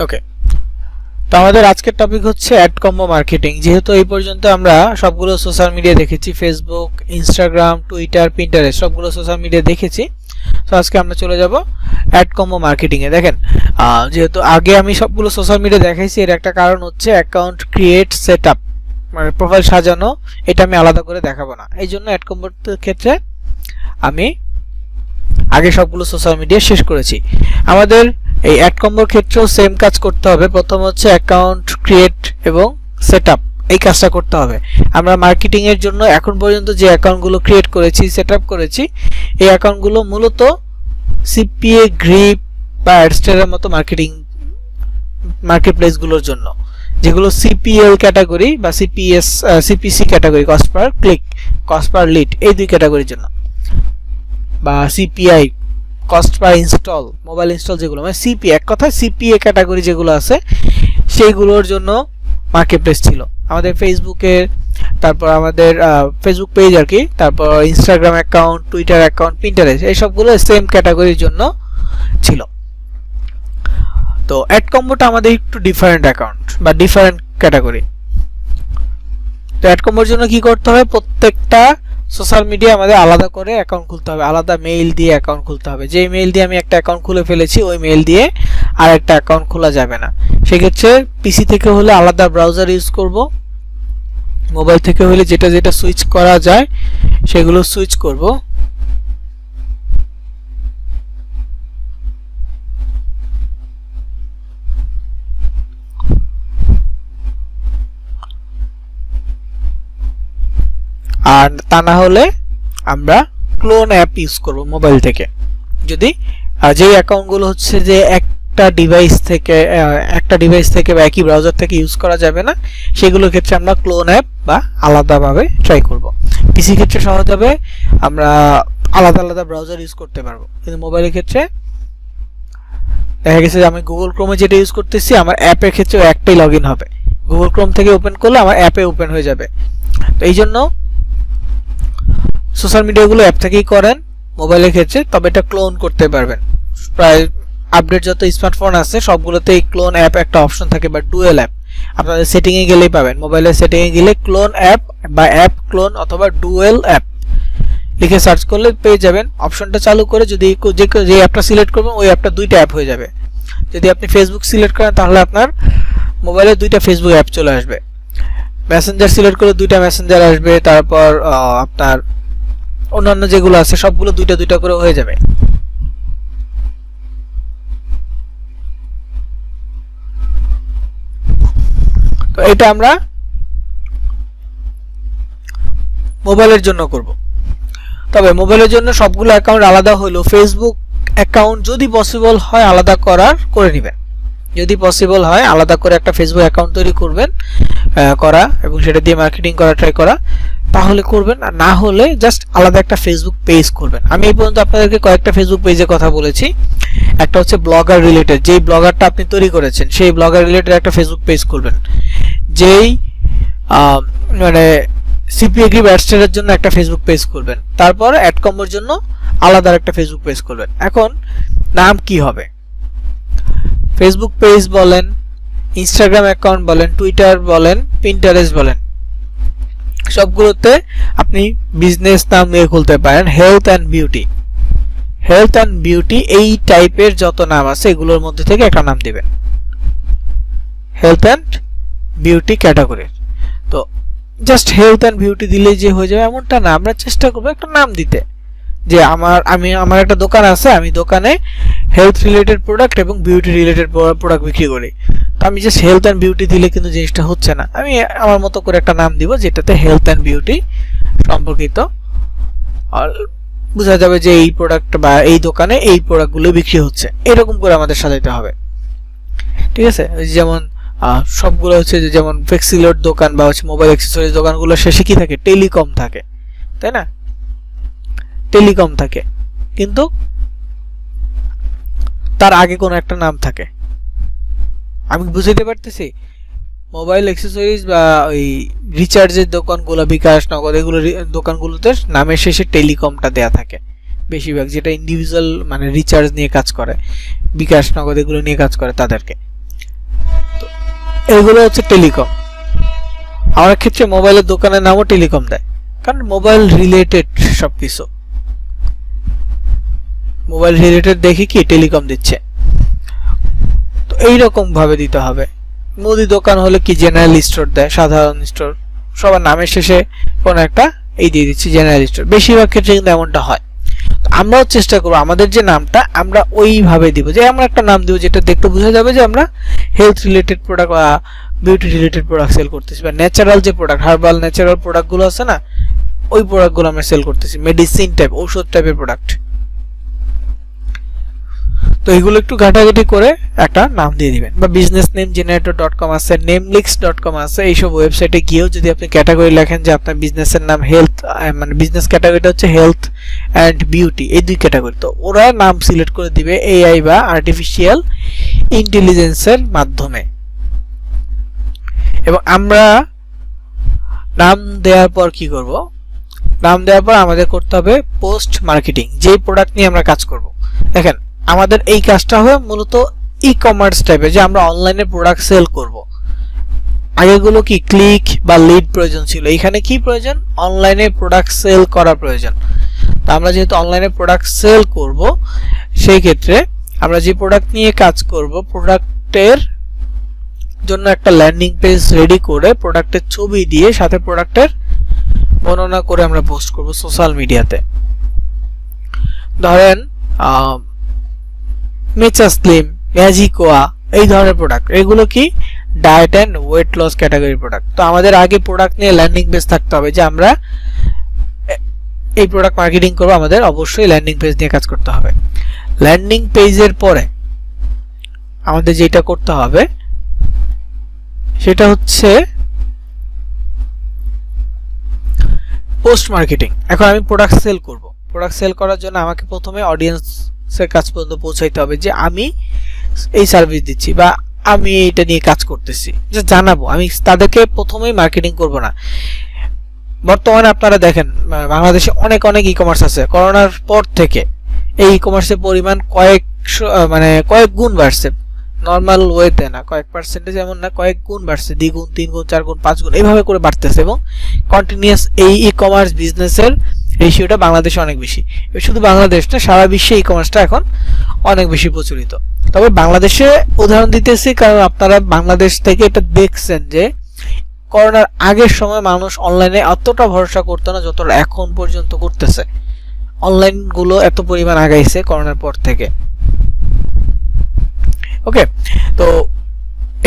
ওকে, তো আমাদের আজকের টপিক হচ্ছে অ্যাড কম্বো মার্কেটিং। যেহেতু এই পর্যন্ত আমরা সবগুলো সোশ্যাল মিডিয়া দেখেছি, ফেসবুক, ইনস্টাগ্রাম, টুইটার, পিন্টারেস্ট সবগুলো সোশ্যাল মিডিয়া দেখেছি। তো আজকে আমরা চলে যাব অ্যাড কম্বো মার্কেটিং এ। দেখেন, যেহেতু আগে আমি সবগুলো সোশ্যাল মিডিয়া দেখাইছি, এর একটা কারণ হচ্ছে অ্যাকাউন্ট ক্রিয়েট, সেট আপ, মানে প্রোফাইল সাজানো, এটা আমি আলাদা করে দেখাবো না। এই জন্য অ্যাড কম্বোর ক্ষেত্রে আমি আগে সবগুলো সোশ্যাল মিডিয়া শেষ করেছি। আমাদের এই অ্যাড কম্বোর ক্ষেত্রেও সেম কাজ করতে হবে। প্রথম হচ্ছে অ্যাকাউন্ট ক্রিয়েট এবং সেটআপ, এই কাজটা করতে হবে। আমরা মার্কেটিং এর জন্য এখন পর্যন্ত যে অ্যাকাউন্টগুলো ক্রিয়েট করেছি, সেটআপ করেছি, এই অ্যাকাউন্টগুলো মূলত সিপিএ, গ্রিপ বা অ্যাডস্টারের মতো মার্কেটপ্লেসগুলোর জন্য, যেগুলো সিপিএল ক্যাটাগরি বা CPC category, cost per click, cost per lead, এই দুই ক্যাটাগরির জন্য, বা CPI, cost per install, mobile install, যেগুলো মানে সিপি, এক কথায় সিপিএ ক্যাটাগরি যেগুলো আছে সেইগুলোর জন্য মার্কেটপ্লেস ছিল আমাদের ফেসবুকের। তারপর আমাদের ফেসবুক পেজ আর কি, তারপর Instagram account, Twitter account, Pinterest, এই সবগুলো সেম ক্যাটাগরির জন্য ছিল। তো অ্যাড কম্বোটা আমাদের একটু ডিফারেন্ট অ্যাকাউন্ট বা ডিফারেন্ট ক্যাটাগরি। তো অ্যাড কম্বোর জন্য কি করতে হবে, প্রত্যেকটা সোশ্যাল মিডিয়া আমাদের আলাদা করে অ্যাকাউন্ট খুলতে হবে, আলাদা মেইল দিয়ে অ্যাকাউন্ট খুলতে হবে। যে মেইল দিয়ে আমি একটা অ্যাকাউন্ট খুলে ফেলেছি, ওই মেইল দিয়ে আর একটা অ্যাকাউন্ট খোলা যাবে না। সেক্ষেত্রে পিসি থেকে হলে আলাদা ব্রাউজার ইউজ করব, মোবাইল থেকে হলে যেটা যেটা সুইচ করা যায় সেগুলো সুইচ করব। আর তা না হলে আমরা ক্লোন অ্যাপ ইউজ করব মোবাইল থেকে। যদি যে অ্যাকাউন্টগুলো হচ্ছে যে একটা ডিভাইস থেকে বা একই ব্রাউজার থেকে ইউজ করা যাবে না, সেগুলোর ক্ষেত্রে আমরা ক্লোন অ্যাপ বা আলাদাভাবে ট্রাই করব। পিসি ক্ষেত্রে সহজ হবে, আমরা আলাদা আলাদা ব্রাউজার ইউজ করতে পারবো। কিন্তু মোবাইলের ক্ষেত্রে দেখা গেছে যে আমি গুগল ক্রোমে যেটা ইউজ করতেছি, আমার অ্যাপের ক্ষেত্রে একটাই লগ ইন হবে। গুগল ক্রোম থেকে ওপেন করলে আমার অ্যাপে ওপেন হয়ে যাবে। তো এই জন্য সোশ্যাল মিডিয়াগুলো অ্যাপ থেকেই করেন মোবাইলের ক্ষেত্রে, তবে এটা ক্লোন করতে পারবেন। প্রায় আপডেট যত স্মার্টফোন আছে সবগুলোতেই ক্লোন অ্যাপ একটা অপশন থাকে, বা ডুয়েল অ্যাপ। আপনাদের সেটিংয়ে গেলেই পাবেন, মোবাইলের সেটিংয়ে গেলে ক্লোন অ্যাপ বা অ্যাপ ক্লোন অথবা ডুয়েল অ্যাপ লিখে সার্চ করলে পেয়ে যাবেন। অপশনটা চালু করে যদি যে অ্যাপটা সিলেক্ট করবেন, ওই অ্যাপটা দুইটা অ্যাপ হয়ে যাবে। যদি আপনি ফেসবুক সিলেক্ট করেন, তাহলে আপনার মোবাইলে দুইটা ফেসবুক অ্যাপ চলে আসবে। মেসেঞ্জার সিলেক্ট করলে দুইটা মেসেঞ্জার আসবে। তারপর আপনার অন্যান্য যেগুলো আছে সবগুলো দুইটা দুইটা করে হয়ে যাবে। তো এটা আমরা মোবাইলের জন্য করব। তবে মোবাইলের জন্য সবগুলো অ্যাকাউন্ট আলাদা হলেও ফেসবুক অ্যাকাউন্ট যদি পসিবল হয় আলাদা করে নেবেন। যদি পসিবল হয় আলাদা করে একটা ফেসবুক অ্যাকাউন্ট তৈরি করবেন, এবং সেটা দিয়ে মার্কেটিং করা ট্রাই করা, তাহলে করবেন। আর না হলে জাস্ট আলাদা একটা ফেসবুক পেজ করবেন। আমি এই পর্যন্ত আপনাদেরকে কয়েকটা ফেসবুক পেজের কথা বলেছি। একটা হচ্ছে ব্লগার রিলেটেড, যেই ব্লগারটা আপনি তৈরি করেছেন সেই ব্লগার রিলেটেড একটা ফেসবুক পেজ করবেন। যেই মানে সিপিএ গ্রিপ অ্যাডস্টারের জন্য একটা ফেসবুক পেজ করবেন। তারপর অ্যাড কম্বোর জন্য আলাদা একটা ফেসবুক পেজ করবেন। এখন নাম কি হবে? ফেসবুক পেজ বলেন, ইনস্টাগ্রাম অ্যাকাউন্ট বলেন, টুইটার বলেন, পিন্টারেস্ট বলেন, সবগুলোতে আপনি বিজনেস নাম দিয়ে খুলতে পারেন। হেলথ অ্যান্ড বিউটি, এই টাইপের যত নাম আছে এগুলোর মধ্যে থেকে একটা নাম দিবেন, হেলথ অ্যান্ড বিউটি ক্যাটাগরির। তো জাস্ট হেলথ অ্যান্ড বিউটি দিলেই যে হয়ে যাবে এমনটা না, আমরা চেষ্টা করবো একটা নাম দিতে, যে আমার একটা দোকান আছে, আমি দোকানে হেলথ রিলেটেড প্রোডাক্ট এবং বিউটি রিলেটেড প্রোডাক্ট বিক্রি করি। তো আমি জাস্ট হেলথ অ্যান্ড বিউটি দিলে কিন্তু জিনিসটা হচ্ছে না। আমি আমার মতো করে একটা নাম দিব যেটাতে হেলথ অ্যান্ড বিউটি সম্পর্কিত, আর বোঝা যাবে যে এই প্রোডাক্ট বা এই দোকানে এই প্রোডাক্টগুলো বিক্রি হচ্ছে। এরকম করে আমাদের সাজাইতে হবে, ঠিক আছে? যেমন সবগুলো হচ্ছে যেমন ফ্লেক্সিলোড দোকান বা হচ্ছে মোবাইল অ্যাক্সেসরিজ দোকানগুলো শেষে কি থাকে? টেলিকম থাকে, তাই না? টেলিকম থাকে, কিন্তু তার আগে কোনো একটা নাম থাকে। আমি বুঝাইতে পারতেছি? মোবাইল অ্যাক্সেসরিজ বা ওই রিচার্জের দোকানগুলো, বিকাশ, নগদ, এগুলো দোকানগুলোতে নামের শেষে টেলিকমটা দেয়া থাকে বেশিরভাগ, যেটা ইন্ডিভিজুয়াল মানে রিচার্জ নিয়ে কাজ করে, বিকাশ, নগদ এগুলো নিয়ে কাজ করে তাদেরকে। এগুলো হচ্ছে টেলিকম। আমার ক্ষেত্রে মোবাইলের দোকানের নামও টেলিকম দেয়, কারণ মোবাইল রিলেটেড সবকিছু, মোবাইল রিলেটেড দেখি কি টেলিকম দিচ্ছে। তো এইরকম ভাবে দিতে হবে। মুদি দোকান হলে কি জেনারেল স্টোর দেয়, সাধারণ স্টোর, সবার নামের শেষে কোন একটা এই দিয়ে দিচ্ছি জেনারেল স্টোর। বেশিরভাগ ক্ষেত্রে কিন্তু এমনটা হয়। আমরাও চেষ্টা করবো আমাদের যে নামটা আমরা ওইভাবে দিব, যে আমরা একটা নাম দিব যেটা দেখতে বোঝা যাবে যে আমরা হেলথ রিলেটেড প্রোডাক্ট বা বিউটি রিলেটেড প্রোডাক্ট সেল করতেছি, বা ন্যাচারাল যে প্রোডাক্ট, হার্বাল ন্যাচারাল প্রোডাক্টগুলো আছে না, ওই প্রোডাক্টগুলো আমরা সেল করতেছি, মেডিসিন টাইপ, ঔষধ টাইপের প্রোডাক্ট। তো এগুলো একটু ঘাটাঘাটি করে একটা নাম দিয়ে দিবেন। বা businessnamegenerator.com আছে, namelix.com আছে, এইসব ওয়েবসাইটে গিয়েও যদি আপনি ক্যাটাগরি লেখেন যে আপনার বিজনেসের নাম হেলথ, মানে বিজনেস ক্যাটাগরিটা হচ্ছে হেলথ অ্যান্ড বিউটি, এই দুই ক্যাটাগরি, তো ওরা নাম সিলেক্ট করে দিবে এআই বা আর্টিফিশিয়াল ইন্টেলিজেন্সের মাধ্যমে। এবং আমরা নাম দেওয়ার পর কি করব, নাম দেওয়ার পর আমাদের করতে হবে পোস্ট মার্কেটিং, যেই প্রোডাক্ট নিয়ে আমরা কাজ করব। দেখেন আমাদের এই কাজটা হবে মূলত ই কমার্স টাইপের, যে আমরা অনলাইনে প্রোডাক্ট সেল করব। আগেগুলো কি ক্লিক বা লিড প্রয়োজন ছিল, এখানে কি প্রয়োজন, অনলাইনে প্রোডাক্ট সেল করা প্রয়োজন। তো আমরা যেহেতু অনলাইনে প্রোডাক্ট সেল করব, সেই ক্ষেত্রে আমরা যে প্রোডাক্ট নিয়ে কাজ করব, প্রোডাক্টের জন্য একটা ল্যান্ডিং পেজ রেডি করে প্রোডাক্টের ছবি দিয়ে সাথে প্রোডাক্টের বর্ণনা করে আমরা পোস্ট করব সোশ্যাল মিডিয়াতে। ধরেন মেচাস্লিম, ম্যাজিকোয়া, এই ধরনের প্রোডাক্ট, এগুলো কি diet and weight loss category product. তো আমাদের আগে প্রোডাক্ট নিয়ে ল্যান্ডিং পেজ থাকতে হবে, যে আমরা এই প্রোডাক্ট মার্কেটিং করবো, আমাদের অবশ্যই ল্যান্ডিং পেজ নিয়ে কাজ করতে হবে। ল্যান্ডিং পেজের পরে আমাদের যেটা করতে হবে সেটা হচ্ছে পোস্ট মার্কেটিং। এখন আমি প্রোডাক্ট সেল করব, প্রোডাক্ট সেল করার জন্য আমাকে প্রথমে অডিয়েন্সের কাছ পর্যন্ত পৌঁছাইতে হবে যে আমি এই সার্ভিস দিচ্ছি বা আমি এটা নিয়ে কাজ করতেছি, যে জানাবো। আমি তাদেরকে প্রথমেই মার্কেটিং করব না। বর্তমানে আপনারা দেখেন বাংলাদেশে অনেক অনেক ই কমার্স আছে। করোনার পর থেকে এই ই কমার্সের পরিমাণ কয়েক গুণ বাড়ছে, নর্মাল ওয়েতে না, কয়েক পার্সেন্টেজ এমন না, কয়েক গুণ বাড়ছে, 2 গুণ 3 গুণ 4 গুণ 5 গুণ এইভাবে করে বাড়তেছে। এবং কন্টিনিউয়াস এই ই কমার্স বিজনেসের রেশিওটা বাংলাদেশে অনেক বেশি। শুধু বাংলাদেশ না, সারা বিশ্বে ই কমার্সটা এখন অনেক বেশি প্রচলিত। তবে বাংলাদেশে উদাহরণ দিতেছি কারণ আপনারা বাংলাদেশ থেকে এটা দেখছেন যে করোনার আগের সময় মানুষ অনলাইনে অতটা ভরসা করতো না যতটা এখন পর্যন্ত করতেছে। অনলাইন গুলো এত পরিমাণ আগাইছে করোনার পর থেকে। ওকে, তো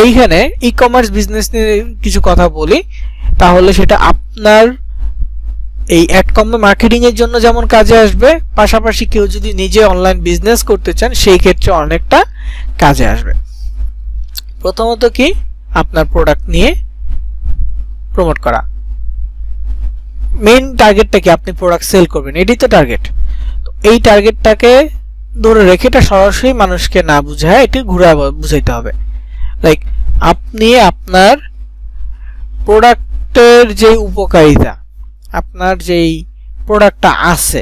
এইখানে ই কমার্স বিজনেস নিয়ে কিছু কথা বলি, তাহলে সেটা আপনার এই অ্যাড কম্বো মার্কেটিং এর জন্য যেমন কাজে আসবে, পাশাপাশি কেউ যদি নিজে অনলাইন বিজনেস করতে চান সেই ক্ষেত্রে অনেকটা কাজে আসবে। প্রথমত কি, আপনার প্রোডাক্ট নিয়ে প্রমোট করা। মেইন টার্গেটটা কি, আপনি প্রোডাক্ট সেল করবেন, এটাই তো টার্গেট। তো এই টার্গেটটাকে ধরে রেখে এটা সরাসরি মানুষকে না বুঝায় এটি ঘুরায় বুঝাইতে হবে। লাইক আপনি আপনার প্রোডাক্টের যে উপকারিতা, আপনার যেই প্রোডাক্টটা আছে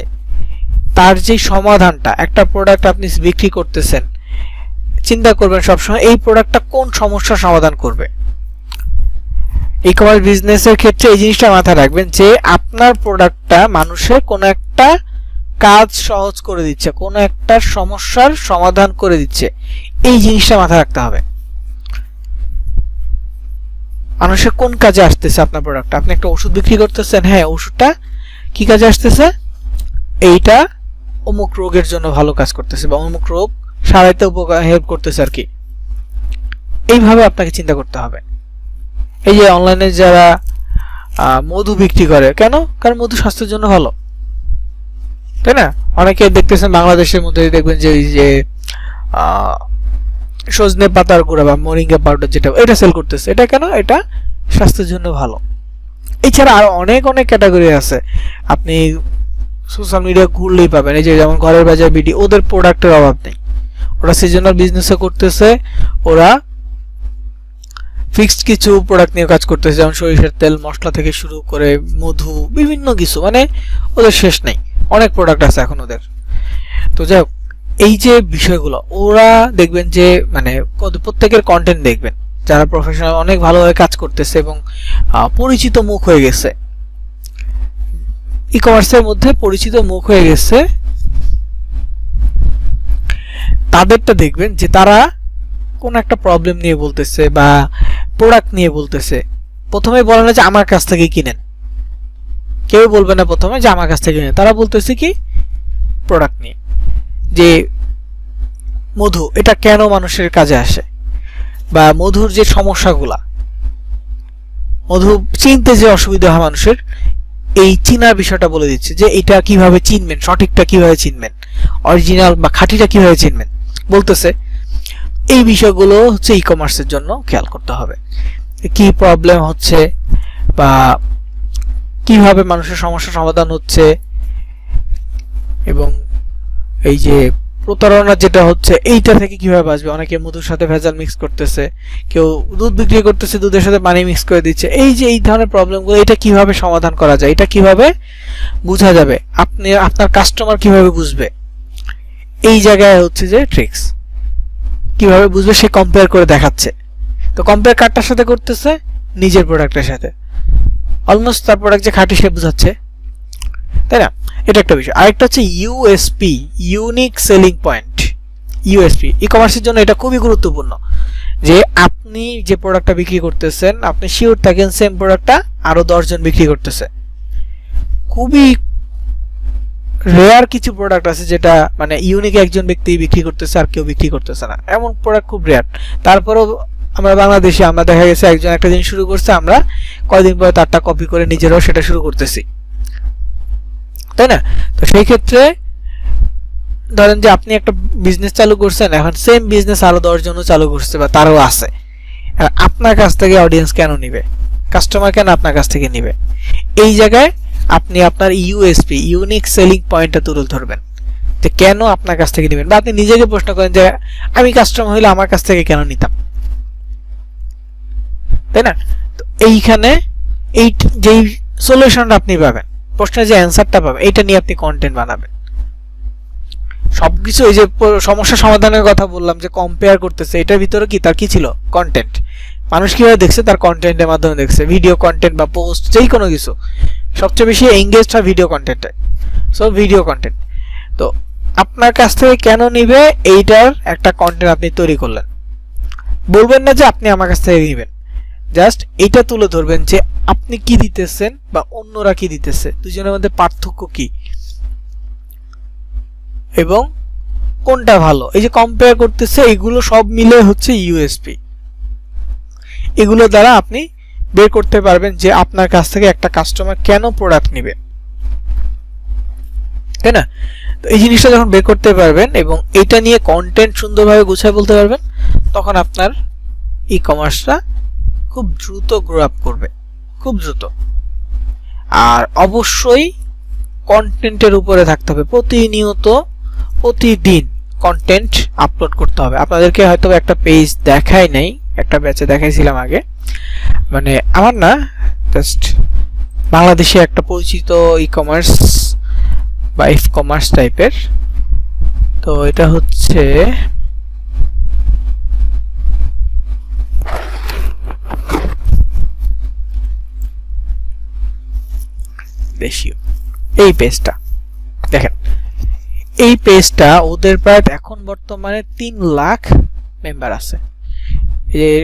তার যে সমাধানটা, একটা প্রোডাক্ট আপনি বিক্রি করতেছেন, চিন্তা করবেন সবসময় এই প্রোডাক্টটা কোন সমস্যার সমাধান করবে। ই কমার্স বিজনেসের ক্ষেত্রে এই জিনিসটা মাথায় রাখবেন যে আপনার প্রোডাক্টটা মানুষের কোনো একটা কাজ সহজ করে দিচ্ছে, কোনো একটা সমস্যার সমাধান করে দিচ্ছে, এই জিনিসটা মাথায় রাখতে হবে। মানুষের কোন কাজে আসতেছে আপনার প্রোডাক্টটা। আপনি একটা ওষুধ বিক্রি করতেছেন, হ্যাঁ ওষুধটা কি কাজে আসতেছে, এইটা অমুক রোগের জন্য ভালো কাজ করতেছে বা অমুক রোগ সারাইতে হেল্প করতেছে আর কি। এইভাবে আপনাকে চিন্তা করতে হবে। এই যে অনলাইনে যারা মধু বিক্রি করে, কেন? কারণ মধু স্বাস্থ্যের জন্য ভালো, তাই না? অনেকে দেখতেছেন বাংলাদেশের মধ্যে দেখবেন যে এই যে সজনে পাতার গুঁড়া বা মোরিঙ্গা পাউডার যেটা, এটা সেল করতেছে। এটা কেন? এটা স্বাস্থ্যের জন্য ভালো। এছাড়া আরো অনেক অনেক ক্যাটাগরি আছে, আপনি সোশ্যাল মিডিয়া ঘুরলেই পাবেন। এই যে যেমন ঘরের বাজার বিডি, ওদের প্রোডাক্টের অভাব নেই, ওরা সিজনাল বিজনেসও করতেছে, ওরা ফিক্সড কিছু প্রোডাক্ট নিয়ে কাজ করতেছে, যেমন সরিষার তেল, মশলা থেকে শুরু করে মধু, বিভিন্ন কিছু, মানে ওদের শেষ নেই, অনেক প্রোডাক্ট আছে এখন ওদের। তো যাই হোক, এই যে বিষয়গুলো ওরা দেখবেন যে মানে প্রত্যেকের কন্টেন্ট দেখবেন, যারা প্রফেশনাল অনেক ভালোভাবে কাজ করতেছে এবং পরিচিত মুখ হয়ে গেছে, ই কমার্সের মধ্যে পরিচিত মুখ হয়ে গেছে, তাদেরটা দেখবেন যে তারা কোন একটা প্রবলেম নিয়ে বলতেছে বা প্রোডাক্ট নিয়ে বলতেছে, প্রথমে বলে না যে আমার কাছ থেকে কিনেন, কেউ বলবে না প্রথমে যে আমার কাছ থেকে কিনেন, তারা বলতেছে কি প্রোডাক্ট নিয়ে, যে মধু এটা কেন মানুষের কাজে আসে, বা মধুর যে সমস্যাগুলা, মধু চিনতে যে অসুবিধা হয় মানুষের, এই চিনার বিষয়টা বলে দিচ্ছে যে এটা কিভাবে চিনবেন, সঠিকটা কিভাবে চিনবেন, অরিজিনাল বা খাঁটিটা কিভাবে চিনবেন বলতেছে। এই বিষয়গুলো হচ্ছে ই কমার্সের জন্য খেয়াল করতে হবে, কি প্রবলেম হচ্ছে বা কিভাবে মানুষের সমস্যা সমাধান হচ্ছে, এবং এই যে প্রতারণা যেটা হচ্ছে এইটা থেকে কিভাবে বাঁচবে। অনেকে মধুর সাথে ভেজাল মিক্স করতেছে, কেউ দুধ বিক্রি করতেছে দুধের সাথে পানি মিক্স করে দিচ্ছে, এই যে এই ধরনের প্রবলেমগুলো এটা কিভাবে সমাধান করা যায়, এটা কিভাবে বোঝা যাবে, আপনি আপনার কাস্টমার কিভাবে বুঝবে, এই জায়গায় হচ্ছে যে ট্রিক্স, কিভাবে বুঝবে সে কম্পেয়ার করে দেখাচ্ছে। তো কম্পেয়ার কারটার সাথে করতেছে, নিজের প্রোডাক্টের সাথে, অলমোস্ট তার প্রোডাক্ট যে খাঁটি সে বুঝাচ্ছে, তাই না? এটা একটা বিষয়। আরেকটা হচ্ছে USP, unique selling point. USP e কমার্সের জন্য এটা খুবই গুরুত্বপূর্ণ, যে আপনি যে প্রোডাক্টটা বিক্রি করতেছেন আপনি শিওর থাকেন সেম প্রোডাক্টটা আরো 10 জন বিক্রি করতেছে। খুবই রেয়ার কিছু প্রোডাক্ট আছে যেটা মানে ইউনিক একজন ব্যক্তি বিক্রি করতেছে আর কেউ বিক্রি করতেছে না, এমন প্রোডাক্ট খুব রেয়ার। তারপরেও আমরা বাংলাদেশে আমরা দেখা গেছে একজন একটা জিনিস শুরু করছে, আমরা কয়েকদিন পরে তারটা কপি করে নিজেরাও সেটা শুরু করতেছি, তাই না? তো সেই ক্ষেত্রে ধরেন যে আপনি একটা বিজনেস চালু করছেন, এখন সেম বিজনেস আরো 10 জনও চালু করছে বা তারও আছে, আপনার কাছ থেকে অডিয়েন্স কেন নিবে, কাস্টমার কেন আপনার কাছ থেকে নিবে? এই জায়গায় আপনি আপনার ইউএসপি, ইউনিক সেলিং পয়েন্টটা তুলে ধরবেন, যে কেন আপনার কাছ থেকে নেবেন, বা আপনি নিজেকে প্রশ্ন করেন যে আমি কাস্টমার হইলে আমার কাছ থেকে কেন নিতাম, তাই না? তো এইখানে এই যেই সলিউশনটা আপনি পাবেন, প্রশ্নের যে অ্যান্সারটা পাবেন, এইটা নিয়ে আপনি কন্টেন্ট বানাবেন। সবকিছু এই যে সমস্যা সমাধানের কথা বললাম যে কম্পেয়ার করতেছে, এটার ভিতরে কি তার কি ছিল, কন্টেন্ট। মানুষ কিভাবে দেখছে, তার কন্টেন্টের মাধ্যমে দেখছে, ভিডিও কন্টেন্ট বা পোস্ট, যেই কোনো কিছু। সবচেয়ে বেশি এঙ্গেজড হয় ভিডিও কন্টেন্টে, সো ভিডিও কন্টেন্ট। তো আপনার কাছ থেকে কেন নিবে এইটার একটা কন্টেন্ট আপনি তৈরি করলেন, বলবেন না যে আপনি আমার কাছ থেকে নিবেন, জাস্ট এইটা তুলে ধরবেন যে আপনি কি দিতেছেন বা অন্যরা কি দিতেছে, দুজনের মধ্যে পার্থক্য কি এবং কোনটা ভালো, এই যে কম্পেয়ার করতেছে, এগুলো সব মিলে হচ্ছে ইউএসপি। এগুলো দ্বারা আপনি বের করতে পারবেন যে আপনার কাছ থেকে একটা কাস্টমার কেন প্রোডাক্ট নেবে, তাই না? তো এই জিনিসটা যখন বের করতে পারবেন এবং এটা নিয়ে কন্টেন্ট সুন্দরভাবে গুছিয়ে বলতে পারবেন, তখন আপনার ই কমার্সটা খুব দ্রুত গ্রো আপ করবে, খুব দ্রুত। আর অবশ্যই কন্টেন্টের উপরে থাকতে হবে, প্রতিনিয়ত প্রতিদিন কন্টেন্ট আপলোড করতে হবে। আপনাদেরকে হয়তো একটা পেজ দেখাই নাই, একটা ব্যাচে দেখাইছিলাম আগে, মানে আমার না, জাস্ট বাংলাদেশে একটা পরিচিত ই কমার্স বা ইফ কমার্স টাইপের। তো এটা হচ্ছে দেশীয়, এই পেজটা দেখেন, এই পেজটা ওদের প্রায় এখন বর্তমানে 3 লাখ মেম্বার আছে।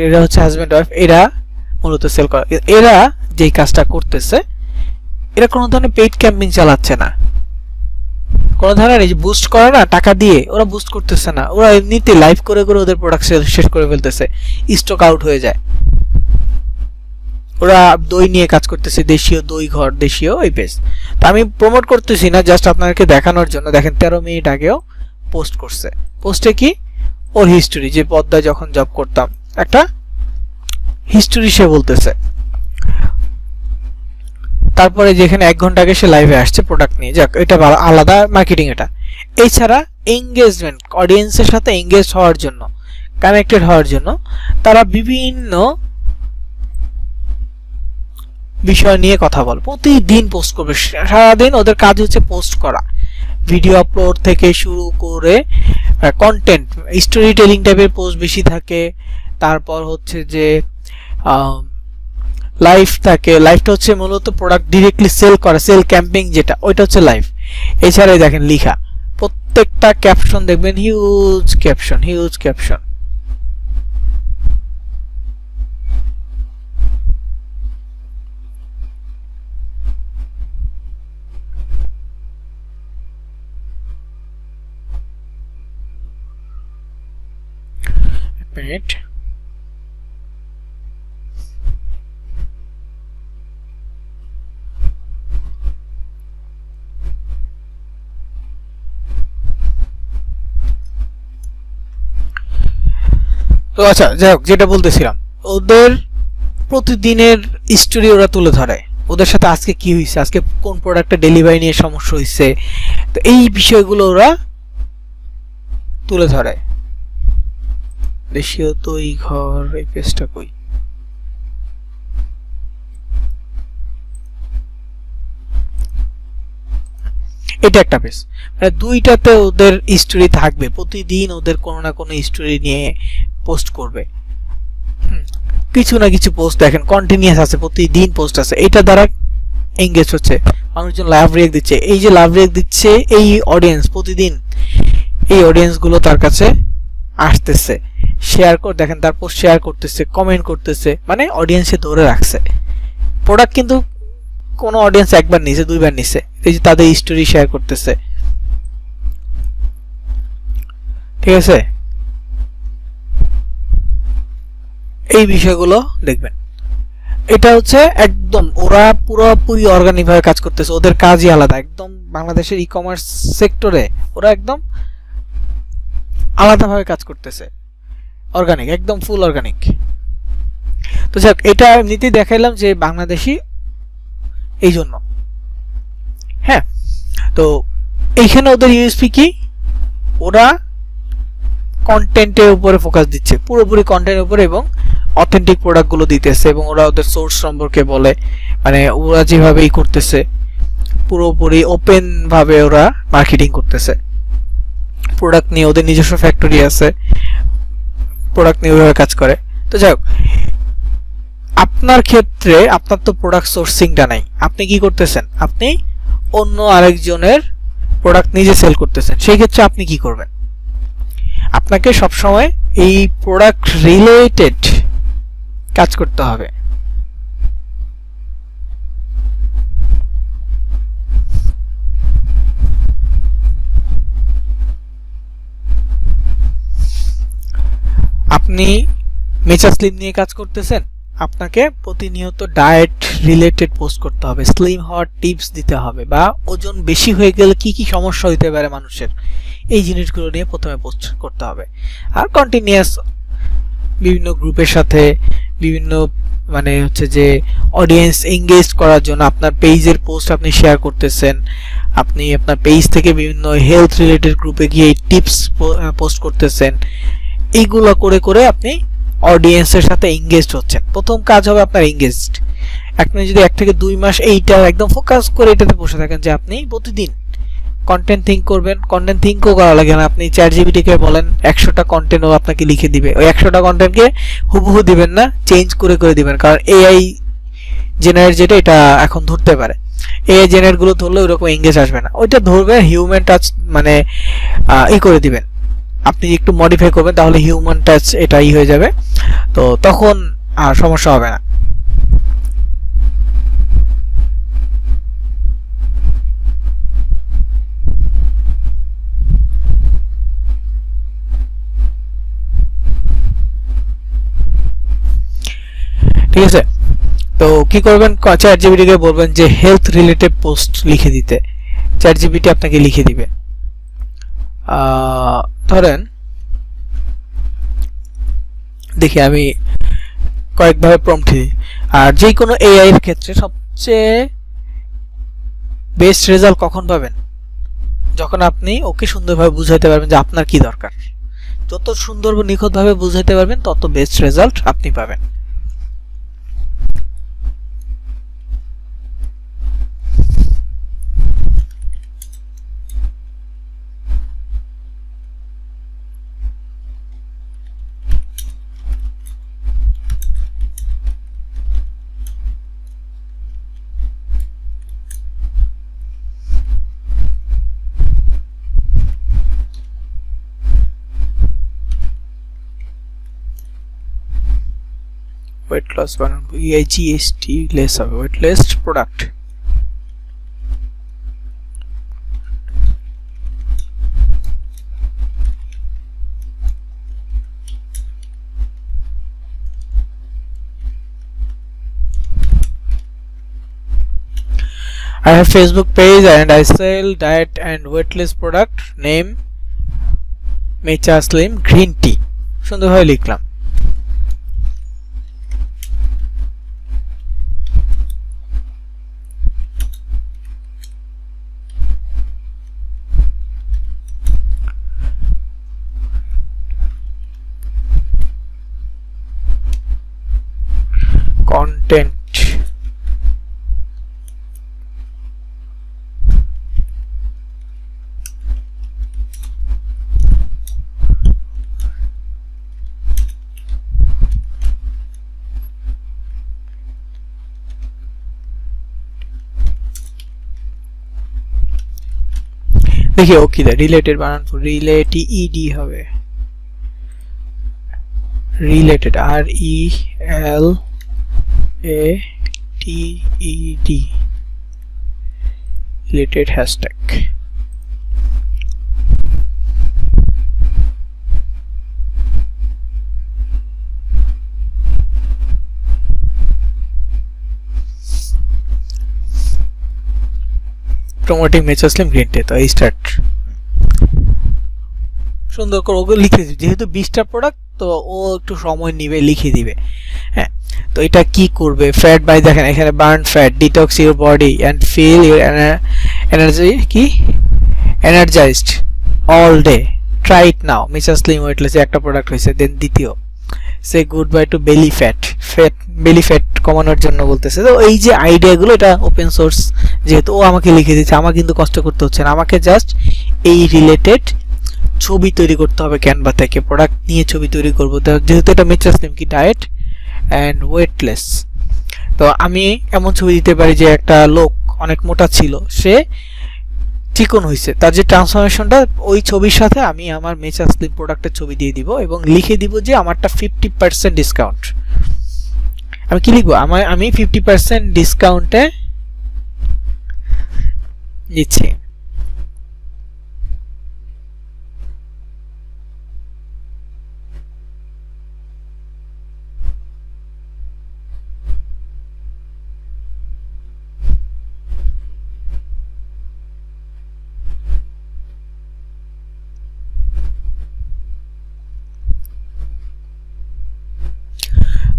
এরা হচ্ছে হাজব্যান্ড ওয়াইফ, এরা মূলত সেল করে। এরা যেই কাজটা করতেছে, এরা কোনো ধরনের পেইড ক্যাম্পেইন চালাচ্ছে না, কোনো ধরনের এই যে বুস্ট করে না টাকা দিয়ে, ওরা বুস্ট করতেছে না, ওরা এমনিতে লাইভ করে করে ওদের প্রোডাক্ট সেল শেষ করে ফেলতেছে, স্টক আউট হয়ে যায়। ওরা দই নিয়ে কাজ করতেছে, দেশীয় দই ঘর, দেশীয় এই পেজ। তো আমি প্রমোট করতেছি না, জাস্ট আপনাদেরকে দেখানোর জন্য। দেখেন 13 মিনিট আগেও পোস্ট করছে, পোস্টে কি ওর হিস্টোরি, যে পদ্মায় যখন জব করতাম একটা হিস্টোরি সে বলতেছে। তারপরে যেখানে 1 ঘন্টা আগে সে লাইভে আসছে প্রোডাক্ট নিয়ে, যাক এটা আলাদা মার্কেটিং। এটা এছাড়া এঙ্গেজমেন্ট, অডিয়েন্সের সাথে এঙ্গেজ হওয়ার জন্য, কানেক্টেড হওয়ার জন্য তারা বিভিন্ন বিষয় নিয়ে কথা বল, প্রতিদিন পোস্ট করবে, সারাদিন ওদের কাজ হচ্ছে পোস্ট করা, ভিডিও আপলোড থেকে শুরু করে কন্টেন্ট, স্টোরি টেলিং টাইপের পোস্ট বেশি থাকে, তারপর হচ্ছে যে লাইভ থাকে, লাইভটা হচ্ছে মূলত প্রোডাক্ট ডিরেক্টলি সেল করা, সেল ক্যাম্পেইন যেটা, ওইটা হচ্ছে লাইভ। এছাড়াই দেখেন লিখা, প্রত্যেকটা ক্যাপশন দেখবেন huge caption, huge caption. Minute, তো আচ্ছা যাই হোক, যেটা বলতেছিলাম, ওদের প্রতিদিনের স্টোরি ওরা তুলে ধরে, ওদের সাথে আজকে কি হয়েছে, আজকে কোন প্রোডাক্টে ডেলিভারি নিয়ে সমস্যা হয়েছে, তো এই বিষয়গুলো ওরা তুলে ধরে। দেশীয় তো এই ঘর, এই পেজটা কই, এটা একটা পেজ, মানে দুইটাতে ওদের স্টোরি থাকবে, প্রতিদিন ওদের কোনো না কোনো স্টোরি নিয়ে পোস্ট করবে, কিছু না কিছু পোস্ট দেখেন কন্টিনিউয়াস আছে, প্রতিদিন পোস্ট আছে, এটা দ্বারা এঙ্গেজ হচ্ছে, মানুষজন লাভ রিয়েক্ট দিচ্ছে, এই যে লাভ রিয়েক্ট দিচ্ছে এই অডিয়েন্স, প্রতিদিন এই অডিয়েন্স গুলো তার কাছে আসতেছে, শেয়ার করে দেখেন, তারপর শেয়ার করতেছে, কমেন্ট করতেছে, মানে অডিয়েন্সে ধরে রাখছে। প্রোডাক্ট কিন্তু কোন অডিয়েন্স একবার নিছে, দুইবার নিছে, এই যে তাদের স্টোরি শেয়ার করতেছে, ঠিক আছে, এই বিষয়গুলো দেখবেন। এটা হচ্ছে একদম ওরা পুরোপুরি অর্গানিক ভাবে কাজ করতেছে, ওদের কাজই আলাদা, একদম বাংলাদেশের ই কমার্স সেক্টরে ওরা একদম আলাদাভাবে কাজ করতেছে, অর্গানিক, একদম ফুল অর্গানিক। তো যাক, এটা এমনিতেই দেখাইলাম যে বাংলাদেশি এই জন্য। হ্যাঁ, তো এইখানে ওদের ইউএসপি কি, ওরা কন্টেন্টের উপরে ফোকাস দিচ্ছে, পুরোপুরি কন্টেন্টের উপরে, এবং অথেন্টিক প্রোডাক্টগুলো দিতেছে, এবং ওরা ওদের সোর্স সম্পর্কে বলে, মানে ওরা যেভাবে ই করতেছে পুরোপুরি ওপেন ভাবে ওরা মার্কেটিং করতেছে, প্রোডাক্ট নিয়ে ওদের নিজস্ব ফ্যাক্টরি আছে, প্রোডাক্ট নিয়ে ওইভাবে কাজ করে। তো যাই হোক, আপনার ক্ষেত্রে আপনার তো প্রোডাক্ট সোর্সিংটা নাই, আপনি কি করতেছেন, আপনি অন্য আরেকজনের প্রোডাক্ট নিজে সেল করতেছেন, সেই ক্ষেত্রে আপনি কি করবেন, আপনাকে সবসময় এই প্রোডাক্ট রিলেটেড কাজ করতে হবে। আপনি মেচা স্লিম নিয়ে কাজ করতেছেন, আপনাকে প্রতিনিয়ত ডায়েট রিলেটেড পোস্ট করতে হবে, স্লিম হওয়ার টিপস দিতে হবে, বা ওজন বেশি হয়ে গেলে কি কি সমস্যা হইতে পারে মানুষের, এই জিনিসগুলো নিয়ে প্রথমে পোস্ট করতে হবে। আর কন্টিনিউয়াস বিভিন্ন গ্রুপের সাথে বিভিন্ন মানে হচ্ছে যে অডিয়েন্স এঙ্গেজ করার জন্য আপনার পেজের পোস্ট আপনি শেয়ার করতেছেন, আপনি আপনার পেজ থেকে বিভিন্ন হেলথ রিলেটেড গ্রুপে গিয়ে টিপস পোস্ট করতেছেন, এইগুলো করে করে আপনি অডিয়েন্সের সাথে এঙ্গেজড হচ্ছেন। প্রথম কাজ হবে আপনার এঙ্গেজড। আপনি যদি 1 থেকে 2 মাস এইটা একদম ফোকাস করে এটাতে বসে থাকেন যে আপনি প্রতিদিন কন্টেন্ট থিঙ্ক করবেন, কন্টেন্ট থিঙ্কও করা লাগে না, আপনি চ্যাট জিপিটিকে বলেন 100টা কন্টেন্ট ও আপনাকে লিখে দিবে, ওই 100টা কন্টেন্টকে হুবহু দিবেন না, চেঞ্জ করে করে দিবেন, কারণ এআই জেনারেট যেটা এটা এখন ধরতে পারে, এআই জেনারেট গুলো ধরলে ওইরকম এঙ্গেজ আসবে না, ওইটা ধরবে হিউম্যান টাচ, মানে ই করে দিবেন, আপনি একটু মডিফাই করবেন, তাহলে হিউম্যান টাচ এটা ই হয়ে যাবে, তো তখন আর সমস্যা হবে না। ঠিক আছে, তো কি করবেন, চ্যাট জিপিটিকে বলবেন যে হেলথ রিলেটেড পোস্ট লিখে দিতে, চ্যাট জিপিটি আপনাকে লিখে দিবে। ধরেন দেখি আমি কয়েকভাবে প্রম্পট দিই, আর যে কোনো এআই এর ক্ষেত্রে সবচেয়ে বেস্ট রেজাল্ট কখন পাবেন, যখন আপনি ওকে সুন্দরভাবে বুঝাইতে পারবেন যে আপনার কি দরকার, যত সুন্দর নিখুঁতভাবে বুঝাইতে পারবেন তত বেস্ট রেজাল্ট আপনি পাবেন। ওয়েট লস বানাবো EIGST লেস হবে weight less product I have Facebook page and I sell diet and weight loss product. Name Mecha Slim Green Tea. সুন্দরভাবে লিখলাম। Content देखिए ओके दा रिलेटेड बानान रिलेटेड হবে related RELATED related hashtag promoting matcha slim green tea তো এই start সুন্দর করে ওকে লিখে দিই যেহেতু 20টা প্রোডাক্ট তো ও একটু সময় নেবে লিখে দিবে হ্যাঁ তো এটা কি করবে ফ্যাট বাই দেখেন এখানে burn fat detox your body and fill your energy কি energized all day try it now matcha slim weight loss একটা প্রোডাক্ট হইছে দেন দ্বিতীয় say goodbye to belly fat belly fat কমানোর জন্য বলতেছে তো এই যে আইডিয়াগুলো এটা ওপেন সোর্স যেহেতু ও আমাকে লিখে দিয়েছে আমার কিন্তু কষ্ট করতে হচ্ছে না আমাকে জাস্ট এই রিলেটেড ছবি তৈরি করতে হবে ক্যানভা থেকে প্রোডাক্ট নিয়ে ছবি তৈরি করব যেহেতু এটা মেচা স্লিম কি ডায়েট এন্ড ওয়েটলেস তো আমি এমন ছবি দিতে পারি যে একটা লোক অনেক মোটা ছিল সে চিকন হইছে তার যে ট্রান্সফরমেশনটা ওই ছবির সাথে আমি আমার মেচা স্লিম প্রোডাক্টের ছবি দিয়ে দিব এবং লিখে দিব যে আমারটা 50% ডিসকাউন্ট আমি কি লিখবো আমি 50% ডিসকাউন্টে দিচ্ছি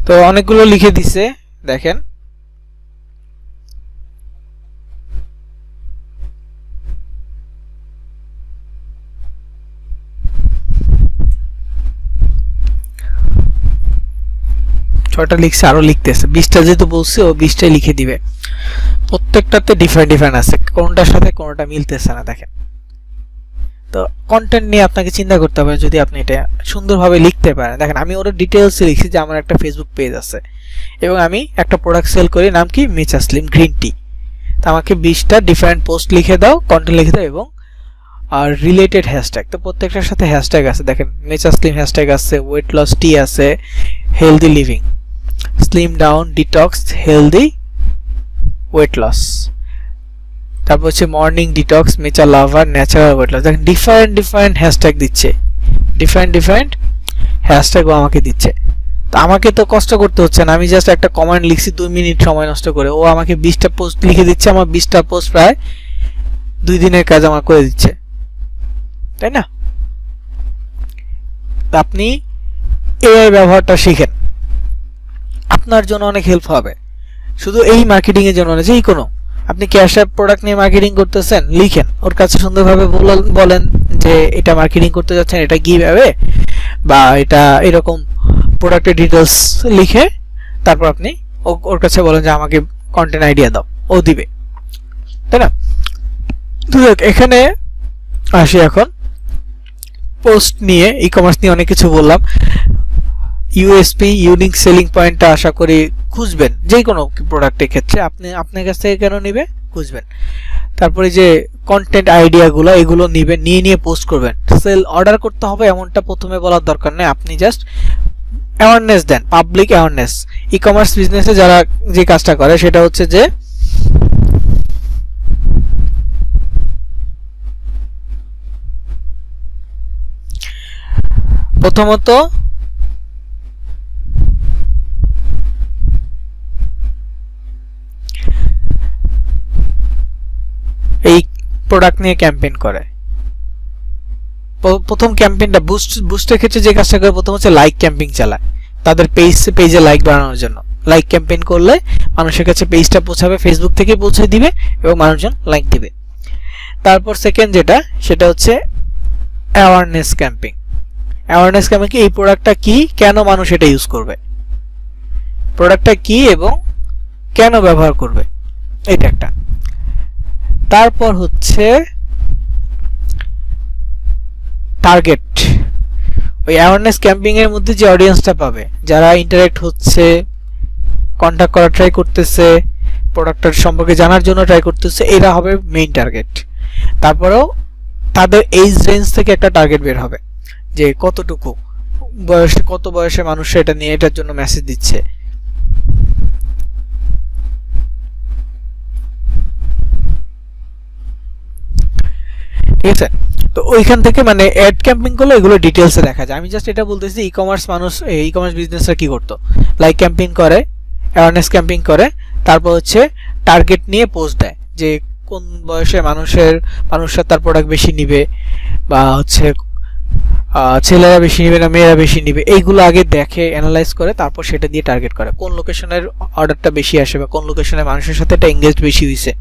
তো অনেকগুলো লিখে দিছে দেখেন ছয়টা লিখছে আরো লিখতেছে 20টা যেহেতু বলছে ও 20টাই লিখে দিবে প্রত্যেকটাতে ডিফারেন্ট আছে কোনটার সাথে কোনটা মিলতেছে না দেখেন তো কন্টেন্ট নিয়ে আপনাকে চিন্তা করতে হবে যদি আপনি এটা সুন্দরভাবে লিখতে পারেন দেখেন আমি ওর ডিটেইলসে লিখছি যে আমার একটা ফেসবুক পেজ আছে এবং আমি একটা প্রোডাক্ট সেল করি নাম কি মেচা স্লিম গ্রিন টি তো আমাকে 20টা ডিফারেন্ট পোস্ট লিখে দাও কন্টেন্ট লিখে দাও এবং আর রিলেটেড হ্যাশট্যাগ তো প্রত্যেকটার সাথে হ্যাশট্যাগ আছে দেখেন মেচা স্লিম হ্যাশট্যাগ আছে ওয়েট লস টি আছে healthy living slim down detox healthy weight loss তারপর হচ্ছে morning detox matcha lover natural weight loss দেখেন ডিফারেন্ট হ্যাশট্যাগ দিচ্ছে ডিফারেন্ট হ্যাশট্যাগও আমাকে দিচ্ছে তো আমাকে তো কষ্ট করতে হচ্ছে না আমি জাস্ট একটা কমেন্ট লিখছি 2 মিনিট সময় নষ্ট করে ও আমাকে 20টা পোস্ট লিখে দিচ্ছে আমার 20টা পোস্ট প্রায় 2 দিনের কাজ আমার করে দিচ্ছে তাই না তো আপনি এআই ব্যবহারটা শিখেন আপনার জন্য অনেক হেল্প হবে শুধু এই মার্কেটিং এর জন্য না যেই কোনো আপনি ক্যাশ অ্যাপ প্রোডাক্ট নিয়ে মার্কেটিং করতেছেন লিখেন ওর কাছে সুন্দরভাবে বলেন যে এটা মার্কেটিং করতে যাচ্ছেন এটা কিভাবে বা এটা এরকম প্রোডাক্টের ডিটেইলস লিখে তারপর আপনি ওর কাছে বলেন যে আমাকে কন্টেন্ট আইডিয়া দাও ও দিবে তাই না তো এখানে আসি এখন পোস্ট নিয়ে ই-কমার্স নিয়ে অনেক কিছু বললাম ইউএসপি ইউনিক সেলিং পয়েন্টটা আশা করি খুঁজবেন যে কোনো প্রোডাক্টের ক্ষেত্রে আপনি আপনার কাছ থেকে কেন নেবে খুঁজবেন তারপরে যে কন্টেন্ট আইডিয়াগুলো এগুলো নেবেন নিয়ে পোস্ট করবেন সেল অর্ডার করতে হবে এমনটা প্রথমে বলার দরকার নেই আপনি জাস্ট অ্যাওয়ারনেস দেন, পাবলিক অ্যাওয়ারনেস। ই কমার্স বিজনেসে যারা যে কাজটা করে সেটা হচ্ছে যে প্রথমত এই প্রোডাক্ট নিয়ে ক্যাম্পেইন করে। প্রথম ক্যাম্পেইনটা বুস্টের ক্ষেত্রে যে কাজটা করে প্রথম হচ্ছে লাইক ক্যাম্পেইন চালায় তাদের পেজে লাইক বাড়ানোর জন্য। লাইক ক্যাম্পেইন করলে মানুষের কাছে পেজটা পৌঁছাবে, ফেসবুক থেকে পৌঁছে দিবে এবং মানুষজন লাইক দিবে। তারপর সেকেন্ড যেটা সেটা হচ্ছে অ্যাওয়ারনেস ক্যাম্পেইন। অ্যাওয়ারনেস ক্যাম্পেইন কি, এই প্রোডাক্টটা কি, কেন মানুষ এটা ইউজ করবে, প্রোডাক্টটা কি এবং কেন ব্যবহার করবে, এটা একটা। তারপর হচ্ছে টার্গেট। ওই অ্যাওয়ারনেস ক্যাম্পেইন এর মধ্যে যে অডিয়েন্সটা পাবে, যারা ইন্টারঅ্যাক্ট হচ্ছে, কন্টাক্ট করা ট্রাই করতেছে, প্রোডাক্টের সম্পর্কে জানার জন্য ট্রাই করতেছে, এরা হবে মেইন টার্গেট। তারপরেও তাদের এজ রেঞ্জ থেকে একটা টার্গেট বের হবে যে কতটুকু বয়সে, কত বয়সে মানুষ এটা নিয়ে এটার জন্য মেসেজ দিচ্ছে। ঠিক আছে, তো ওইখান থেকে মানে অ্যাড ক্যাম্পেইন করলে এগুলো ডিটেইলসে দেখা যায়। আমি জাস্ট এটা বলতেছি ই কমার্স মানুষ, ই কমার্স বিজনেসরা কি করতো, লাইক ক্যাম্পেইন করে, অ্যাওয়ারনেস ক্যাম্পেইন করে, তারপর হচ্ছে টার্গেট নিয়ে পোস্ট দেয় যে কোন বয়সে মানুষরা তার প্রোডাক্ট বেশি নিবে, বা হচ্ছে ছেলেরা বেশি নিবে না মেয়েরা বেশি নিবে, এইগুলো আগে দেখে অ্যানালাইজ করে, তারপর সেটা দিয়ে টার্গেট করে কোন লোকেশনের অর্ডারটা বেশি আসে বা কোন লোকেশনে মানুষের সাথে এটা এঙ্গেজ বেশি হয়েছে,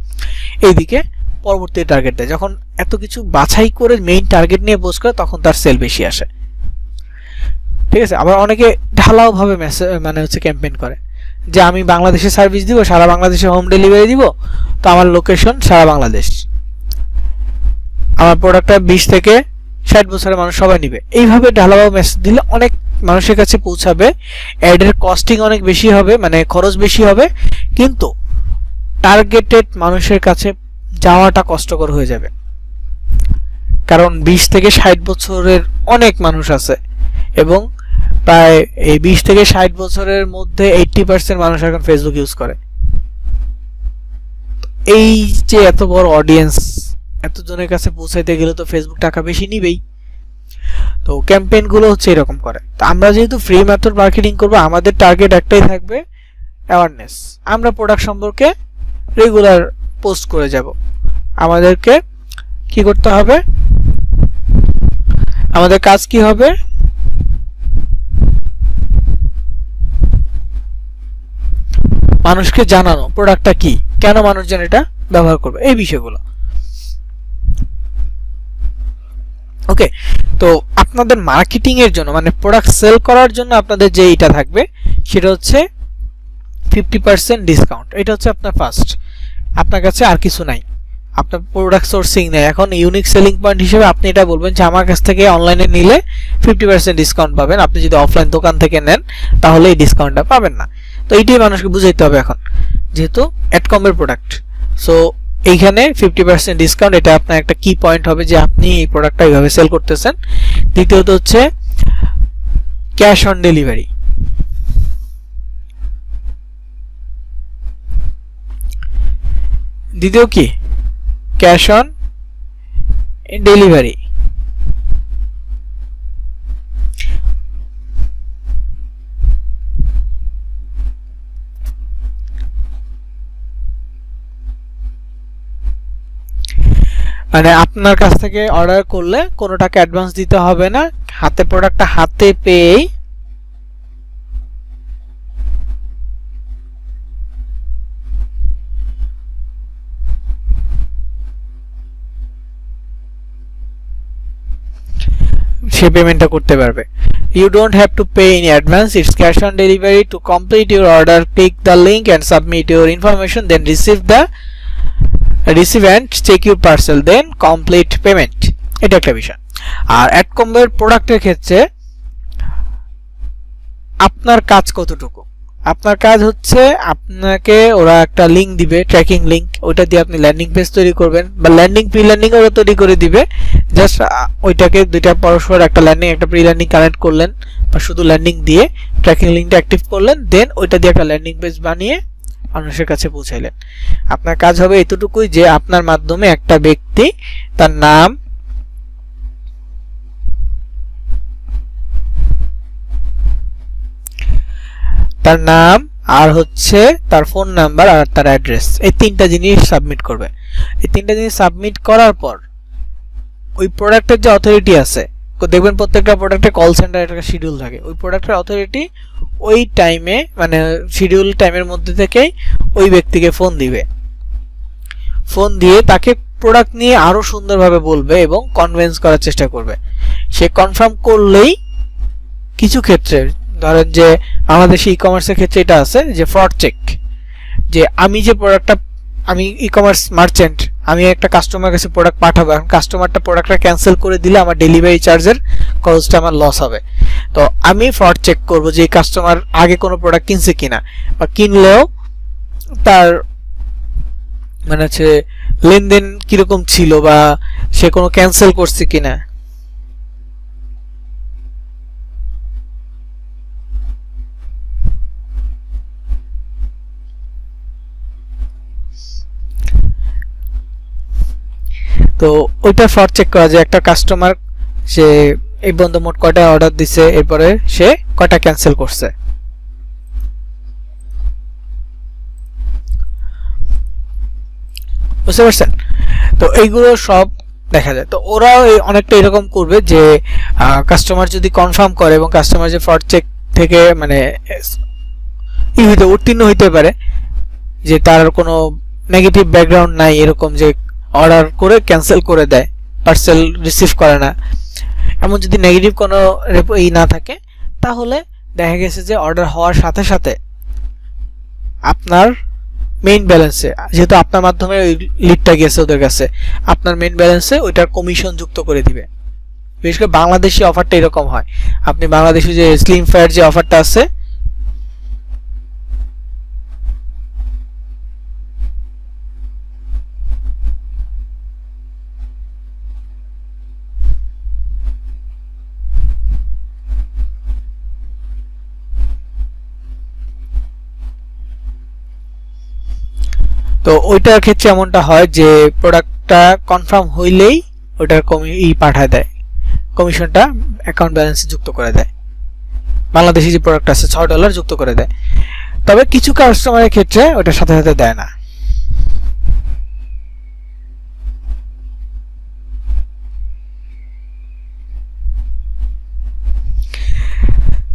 এইদিকে পরবর্তী টার্গেট দেয়। যখন এত কিছু বাছাই করে মেইন টার্গেট নিয়ে পোস্ট করে তখন তার সেল বেশি আসে। ঠিক আছে, আবার অনেকে ঢালাও ভাবে মানে হচ্ছে ক্যাম্পেইন করে যে আমি বাংলাদেশে সার্ভিস দিব, সারা বাংলাদেশে হোম ডেলিভারি দিব, তো আমার লোকেশন সারা বাংলাদেশ, আমার প্রোডাক্টটা 20 থেকে 60 বছরের মানুষ সবাই নিবে। এইভাবে ঢালাও মেসেজ দিলে অনেক মানুষের কাছে পৌঁছাবে, অ্যাডের কস্টিং অনেক বেশি হবে, মানে খরচ বেশি হবে, কিন্তু টার্গেটেড মানুষের কাছে যাওয়াটা কষ্টকর হয়ে যাবে। কারণ 20 থেকে 60 বছরের অনেক মানুষ আছে এবং প্রায় এই 20 থেকে 60 বছরের মধ্যে 80% মানুষ এখন ফেসবুক ইউজ করে। এই যে এত বড় অডিয়েন্স, এতজনের কাছে পৌঁছাইতে গেলে তো ফেসবুক টাকা বেশি নিবেই। তো ক্যাম্পেইন গুলো হচ্ছে এরকম করে। তো আমরা যেহেতু ফ্রি মেথড মার্কেটিং করব, আমাদের টার্গেট একটাই থাকবে, অ্যাওয়ারনেস। আমরা প্রোডাক্ট সম্পর্কে রেগুলার পোস্ট করে যাব। আমাদেরকে কি করতে হবে, আমাদের কাজ কি হবে, মানুষকে জানানো প্রোডাক্টটা কি, কেন মানুষজন এটা ব্যবহার করবে, এই বিষয়গুলো। ওকে, তো আপনাদের মার্কেটিং এর জন্য মানে প্রোডাক্ট সেল করার জন্য আপনাদের যে এটা থাকবে সেটা হচ্ছে 50% ডিসকাউন্ট। এটা হচ্ছে আপনার ফার্স্ট, আপনার কাছে আর কিছু নাই, আপনার প্রোডাক্ট সোর্সিং নেই। এখন ইউনিক সেলিং পয়েন্ট হিসেবে আপনি এটা বলবেন যে আমার কাছ থেকে অনলাইনে নিলে 50% ডিসকাউন্ট পাবেন, আপনি যদি অফলাইন দোকান থেকে নেন তাহলে এই ডিসকাউন্টটা পাবেন না। তো এইটাই মানুষকে বুঝাইতে হবে এখন, যেহেতু অ্যাডকমের প্রোডাক্ট। সো এইখানে 50% ডিসকাউন্ট, এটা আপনার একটা কি পয়েন্ট হবে যে আপনি এই প্রোডাক্টটা এইভাবে সেল করতেছেন। দ্বিতীয়ত হচ্ছে ক্যাশ অন ডেলিভারি। দ্বিতীয় কি, ক্যাশ অন ডেলিভারি। মানে আপনার কাছ থেকে অর্ডার করলে কোনো টাকা অ্যাডভান্স দিতে হবে না, হাতে প্রোডাক্টটা হাতে পেয়েই সে পেমেন্টটা করতে পারবে। You don't have to pay in advance, it's cash on delivery. To complete your order, click the link and submit your information, then receive and check your parcel, then complete payment. এটা একটা বিষয়। আর অ্যাডকমের প্রোডাক্টের ক্ষেত্রে আপনার কাজ কতটুকু, আপনার কাজ হচ্ছে আপনাকে ওরা একটা লিংক দিবে, ট্র্যাকিং লিংক, ওইটা দিয়ে আপনি ল্যান্ডিং পেজ তৈরি করবেন বা ল্যান্ডিং প্রি ল্যান্ডিং ওরা তৈরি করে দিবে। জাস্ট ওইটাকে দুইটা পরস্পর, একটা ল্যান্ডিং একটা প্রি ল্যান্ডিং কানেক্ট করলেন, বা শুধু ল্যান্ডিং দিয়ে ট্র্যাকিং লিঙ্কটা অ্যাক্টিভ করলেন, দেন ওইটা দিয়ে একটা ল্যান্ডিং পেজ বানিয়ে মানুষের কাছে পৌঁছাইলেন। আপনার কাজ হবে এতটুকুই যে আপনার মাধ্যমে একটা ব্যক্তি তার নাম আর হচ্ছে তার ফোন নাম্বার আর তার অ্যাড্রেস, এই তিনটা জিনিস সাবমিট করবে। এই তিনটা জিনিস সাবমিট করার পর ওই প্রোডাক্টের যে অথরিটি আছে, দেখবেন প্রত্যেকটা প্রোডাক্টে কল সেন্টার একটা শিডিউল থাকে, ওই প্রোডাক্টের অথরিটি ওই টাইমে মানে শিডিউল টাইমের মধ্যে থেকেই ওই ব্যক্তিকে ফোন দিবে। ফোন দিয়ে তাকে প্রোডাক্ট নিয়ে আরো সুন্দরভাবে বলবে এবং কনভিন্স করার চেষ্টা করবে। সে কনফার্ম করলেই, কিছু ক্ষেত্রে ধরেন যে আমাদের ই কমার্সের ক্ষেত্রে এটা আছে যে ফ্রড চেক, যে আমি যে প্রোডাক্টটা, আমি ই কমার্স মার্চেন্ট, আমি একটা কাস্টমার কাছে প্রোডাক্ট পাঠাবো, এখন কাস্টমারটা প্রোডাক্টটা ক্যান্সেল করে দিলে আমার ডেলিভারি চার্জের খরচটা আমার লস হবে। তো আমি ফ্রড চেক করব যে এই কাস্টমার আগে কোনো প্রোডাক্ট কিনছে কিনা, বা কিনলেও তার মানে হচ্ছে লেনদেন কিরকম ছিল, বা সে কোনো ক্যান্সেল করছে কিনা। তো ওইটা ফ্রড চেক করা যায়, একটা কাস্টমার সে এই বন্ধু মোট কয়টা অর্ডার দিছে, এরপরে সে কয়টা ক্যান্সেল করছে। বুঝতে পারছেন? তো এইগুলো সব দেখা যায়। তো ওরা অনেকটা এরকম করবে যে কাস্টমার যদি কনফার্ম করে এবং কাস্টমার যে ফ্রড চেক থেকে মানে উত্তীর্ণ হইতে পারে, যে তার কোনো নেগেটিভ ব্যাকগ্রাউন্ড নাই, এরকম যে অর্ডার করে ক্যান্সেল করে দেয়, পার্সেল রিসিভ করে না, এমন যদি নেগেটিভ কোনো না থাকে, তাহলে দেখা গেছে যে অর্ডার হওয়ার সাথে সাথে আপনার মেইন ব্যালেন্সে, যেহেতু আপনার মাধ্যমে ওই লিডটা গেছে ওদের কাছে, আপনার মেইন ব্যালেন্সে ওইটার কমিশন যুক্ত করে দিবে। বিশেষ করে বাংলাদেশি অফারটা এরকম হয়, আপনি বাংলাদেশি যে স্লিম ফায়ার যে অফারটা আছে, তো ওইটার ক্ষেত্রে এমনটা হয় যে প্রোডাক্টটা কনফার্ম হইলেই ওইটার পাঠায় দেয়, কমিশনটা অ্যাকাউন্ট ব্যালেন্সে যুক্ত করে দেয়, বাংলাদেশি যে প্রোডাক্ট আছে $6 যুক্ত করে দেয়। তবে কিছু কাস্টমারের ক্ষেত্রে ওটার সাথে সাথে দেয় না।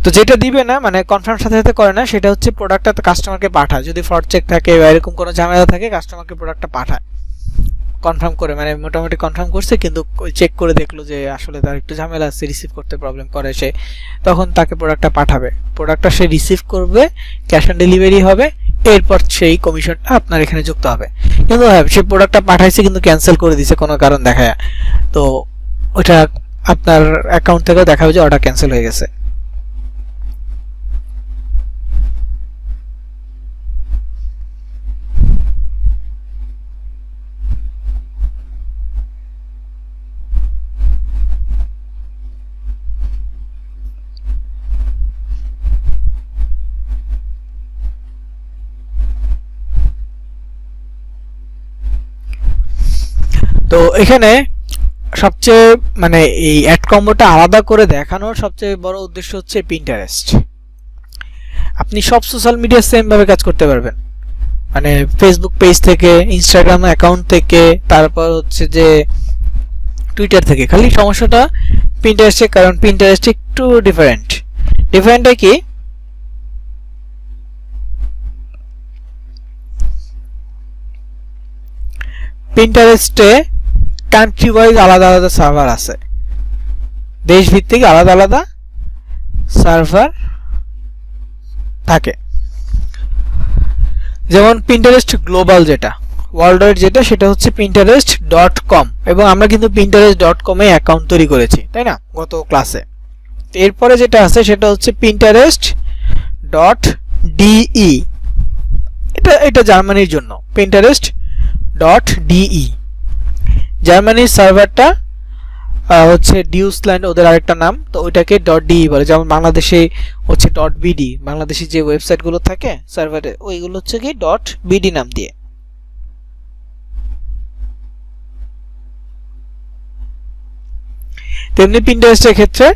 তো যেটা দিবে না মানে কনফার্ম সাথে সাথে করে না, সেটা হচ্ছে প্রোডাক্টটা কাস্টমারকে পাঠায়, যদি ফ্রড চেক থাকে বা এরকম কোনো ঝামেলা থাকে কাস্টমারকে প্রোডাক্টটা পাঠায় কনফার্ম করে, মানে মোটামুটি কনফার্ম করছে কিন্তু চেক করে দেখলো যে আসলে তার একটু ঝামেলা আছে, রিসিভ করতে প্রবলেম করে সে, তখন তাকে প্রোডাক্টটা পাঠাবে, প্রোডাক্টটা সে রিসিভ করবে, ক্যাশ অন ডেলিভারি হবে, এরপর সেই কমিশনটা আপনার এখানে যুক্ত হবে। কিন্তু হ্যাঁ, সে প্রোডাক্টটা পাঠাইছে কিন্তু ক্যান্সেল করে দিছে কোনো কারণ দেখায়, তো ওটা আপনার অ্যাকাউন্ট থেকেও দেখাবে যে অর্ডার ক্যান্সেল হয়ে গেছে। তো এখানে সবচেয়ে মানে এই অ্যাড কম্বোটা আলাদা করে দেখানোর সবচেয়ে বড় উদ্দেশ্য হচ্ছে পিন্টারেস্ট। আপনি সব সোশ্যাল মিডিয়া সেম ভাবে কাজ করতে পারবেন, মানে ফেসবুক পেজ থেকে, ইনস্টাগ্রাম অ্যাকাউন্ট থেকে, তারপর হচ্ছে যে টুইটার থেকে। খালি সমস্যাটা পিন্টারেস্টে, কারণ পিন্টারেস্ট একটু ডিফারেন্টটা কি, পিন্টারেস্টে কান্ট্রি ওয়াইজ আলাদা আলাদা সার্ভার আছে, দেশ ভিত্তিক আলাদা আলাদা সার্ভার থাকে। যেমন পিন্টারেস্ট গ্লোবাল যেটা ওয়ার্ল্ড ওয়াইড যেটা, সেটা হচ্ছে pinterest.com, এবং আমরা কিন্তু pinterest.com এ অ্যাকাউন্ট তৈরি করেছি, তাই না, গত ক্লাসে। এরপরে যেটা আছে সেটা হচ্ছে pinterest.de, এটা জার্মানির জন্য, pinterest.de জার্মানির সার্ভারটা হচ্ছে ডিউসল্যান্ড ওদের আরেকটা নাম, তো ওইটাকে .de বলে। যেমন বাংলাদেশে হচ্ছে .bd, বাংলাদেশি যে ওয়েবসাইটগুলো থাকে সার্ভারে ওইগুলো হচ্ছে কি .bd নাম দিয়ে। তেমনি পিন্টারেস্টের ক্ষেত্রে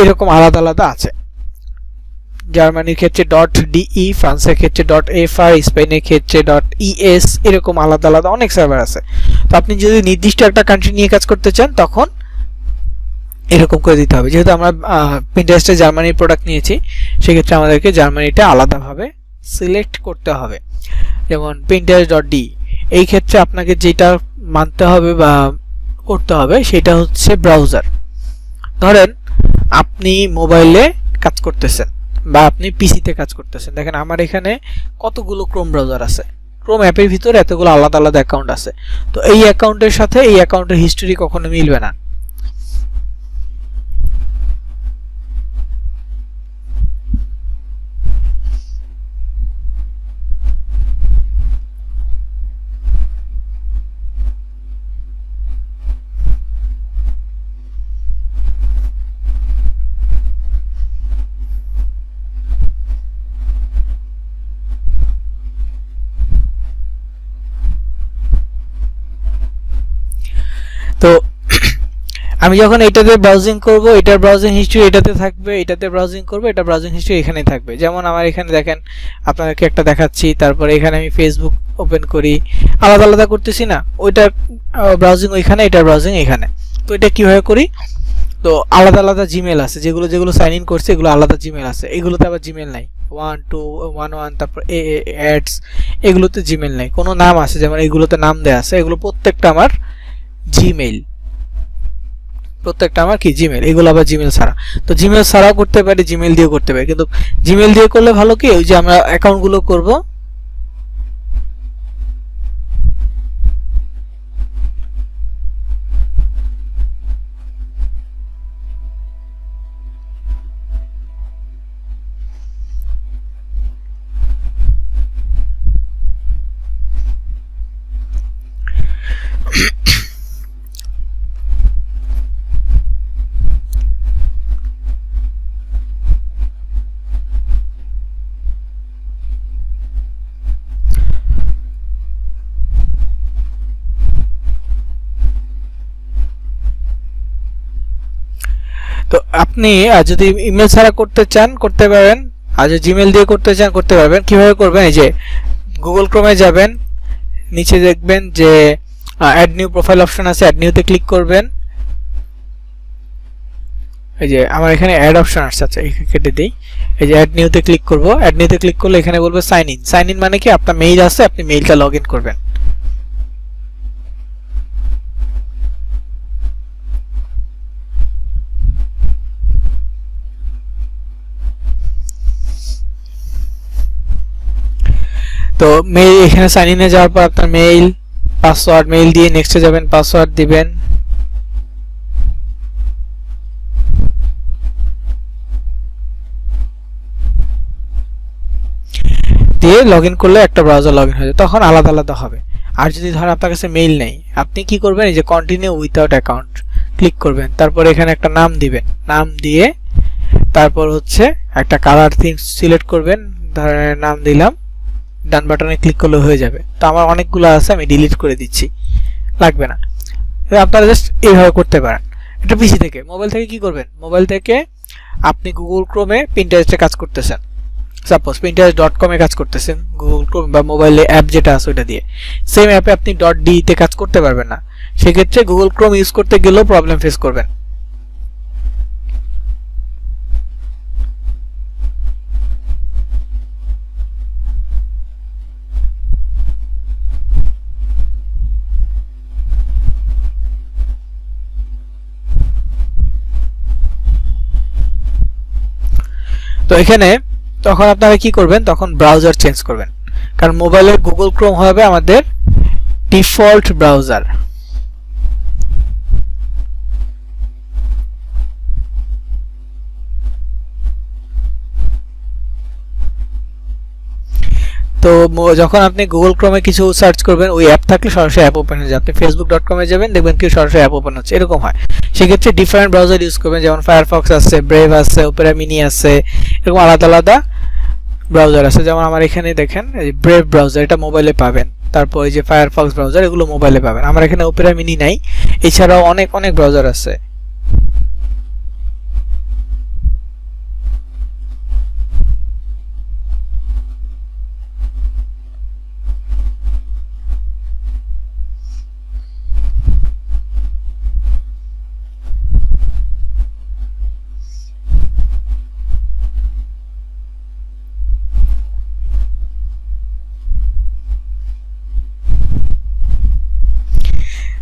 এরকম আলাদা আলাদা আছে। জার্মানির ক্ষেত্রে .de, ফ্রান্সের ক্ষেত্রে .fr, স্পেনের ক্ষেত্রে .es, এরকম আলাদা আলাদা অনেক সার্ভার আছে। তো আপনি যদি নির্দিষ্ট একটা কান্ট্রি নিয়ে কাজ করতে চান তখন এরকম করে দিতে হবে। যেহেতু আমরা পিন্টারেস্টে জার্মানির প্রোডাক্ট নিয়েছি সেক্ষেত্রে আমাদেরকে জার্মানিটা আলাদাভাবে সিলেক্ট করতে হবে। যেমন pinterest.de, এই ক্ষেত্রে আপনাকে যেটা মানতে হবে বা করতে হবে সেটা হচ্ছে ব্রাউজার। ধরেন আপনি মোবাইলে কাজ করতেছেন বা আপনি পিসিতে কাজ করতেছেন, দেখেন আমার এখানে কতগুলো ক্রোম ব্রাউজার আছে, ক্রোম অ্যাপের ভিতরে এতগুলো আলাদা আলাদা অ্যাকাউন্ট আছে। তো এই অ্যাকাউন্টের সাথে এই অ্যাকাউন্টের হিস্টোরি কখনো মিলবে না। তো আমি যখন এটাতে ব্রাউজিং করব, এটার ব্রাউজিং হিস্ট্রি এটাতে থাকবে, এটাতে ব্রাউজিং করব, এটা ব্রাউজিং হিস্ট্রি এখানেই থাকবে। যেমন আমার এখানে দেখেন আপনাদেরকে একটা দেখাচ্ছি, তারপরে এখানে আমি ফেসবুক ওপেন করি, আলাদা আলাদা করতেছি না, ওইটার ব্রাউজিং ওইখানে, এটার ব্রাউজিং এখানে। তো এটা কিভাবে করি, তো আলাদা আলাদা জিমেল আছে, যেগুলো যেগুলো সাইন ইন করছে এগুলো আলাদা জিমেল আছে, এগুলোতে আবার জিমেল নাই, 1 2 1 1, তারপর অ্যাডস, এগুলোতে জিমেল নাই, কোনো নাম আছে যেমন এগুলোতে নাম দেয়া আছে, এগুলো প্রত্যেকটা আমার জিমেইল, প্রত্যেকটা আমার কি জিমেল, এগুলো আবার জিমেল ছাড়া। তো জিমেল ছাড়াও করতে পারি, জিমেল দিয়েও করতে পারি, কিন্তু জিমেল দিয়ে করলে ভালো কি, ওই যে আমরা অ্যাকাউন্টগুলো করব তো আপনি যদি ইমেল ছাড়া করতে চান করতে পারেন, আর যদি জিমেল দিয়ে করতে চান করতে পারবেন। কিভাবে করবেন, এই যে গুগল ক্রোমে যাবেন, নিচে দেখবেন যে অ্যাড নিউ প্রোফাইল অপশন আছে, অ্যাড নিউতে ক্লিক করবেন। এই যে আমার এখানে অ্যাড অপশন আসছে, আচ্ছা এখানে কেটে দেই। এই যে অ্যাড নিউতে ক্লিক করব, অ্যাড নিউতে ক্লিক করলে এখানে বলবে সাইন ইন। সাইন ইন মানে কি, আপনার মেইল আছে, আপনি মেইলটা লগ ইন করবেন। তো মেইল এখানে সাইন ইনে যাওয়ার পর আপনার মেইল পাসওয়ার্ড, মেইল দিয়ে নেক্সটে যাবেন, পাসওয়ার্ড দিবেন, দিয়ে লগইন করলে একটা ব্রাউজার লগইন হয়ে যাবে, তখন আলাদা আলাদা হবে। আর যদি ধরেন আপনার কাছে মেইল নেই, আপনি কি করবেন, এই যে কন্টিনিউ উইথাউট অ্যাকাউন্ট ক্লিক করবেন, তারপর এখানে একটা নাম দিবেন, নাম দিয়ে তারপর হচ্ছে একটা কালার থিম সিলেক্ট করবেন, ধরেন নাম দিলাম, ডান বাটনে ক্লিক করলে হয়ে যাবে। তো আমার অনেকগুলো আছে, আমি ডিলিট করে দিচ্ছি, লাগবে না। আপনারা জাস্ট এইভাবে করতে পারেন। এটা পিসি থেকে। মোবাইল থেকে কি করবেন, মোবাইল থেকে আপনি গুগল ক্রোমে পিন্টারেস্টে কাজ করতেছেন, সাপোজ pinterest.com এ কাজ করতেছেন গুগল ক্রোম বা মোবাইলে অ্যাপ যেটা আছে ওটা দিয়ে, সেম অ্যাপে আপনি .de তে কাজ করতে পারবেন না, সেক্ষেত্রে গুগল ক্রোম ইউজ করতে গেলেও প্রবলেম ফেস করবেন। তো এখানে তখন আপনারা কি করবেন, তখন ব্রাউজার চেঞ্জ করবেন, কারণ মোবাইলের গুগল ক্রোম হবে আমাদের ডিফল্ট ব্রাউজার। তো যখন আপনি গুগল ক্রোমে কিছু সার্চ করবেন, ওই অ্যাপ থাকলে সরাসরি অ্যাপ ওপেন হয়ে যাবে। আপনি facebook.com এ যাবেন, দেখবেন কি সরাসরি অ্যাপ ওপেন হচ্ছে, এরকম হয়। সেক্ষেত্রে ডিফারেন্ট ব্রাউজার ইউজ করবেন, যেমন ফায়ারফক্স আছে, ব্রেভ আছে, ওপেরা মিনি আছে, এরকম আলাদা আলাদা ব্রাউজার আছে। যেমন আমার এখানে দেখেন এই ব্রেভ ব্রাউজার, এটা মোবাইলে পাবেন। তারপর এই যে ফায়ারফক্স ব্রাউজার, এগুলো মোবাইলে পাবেন। আমার এখানে ওপেরা মিনি নাই, এছাড়াও অনেক অনেক ব্রাউজার আছে।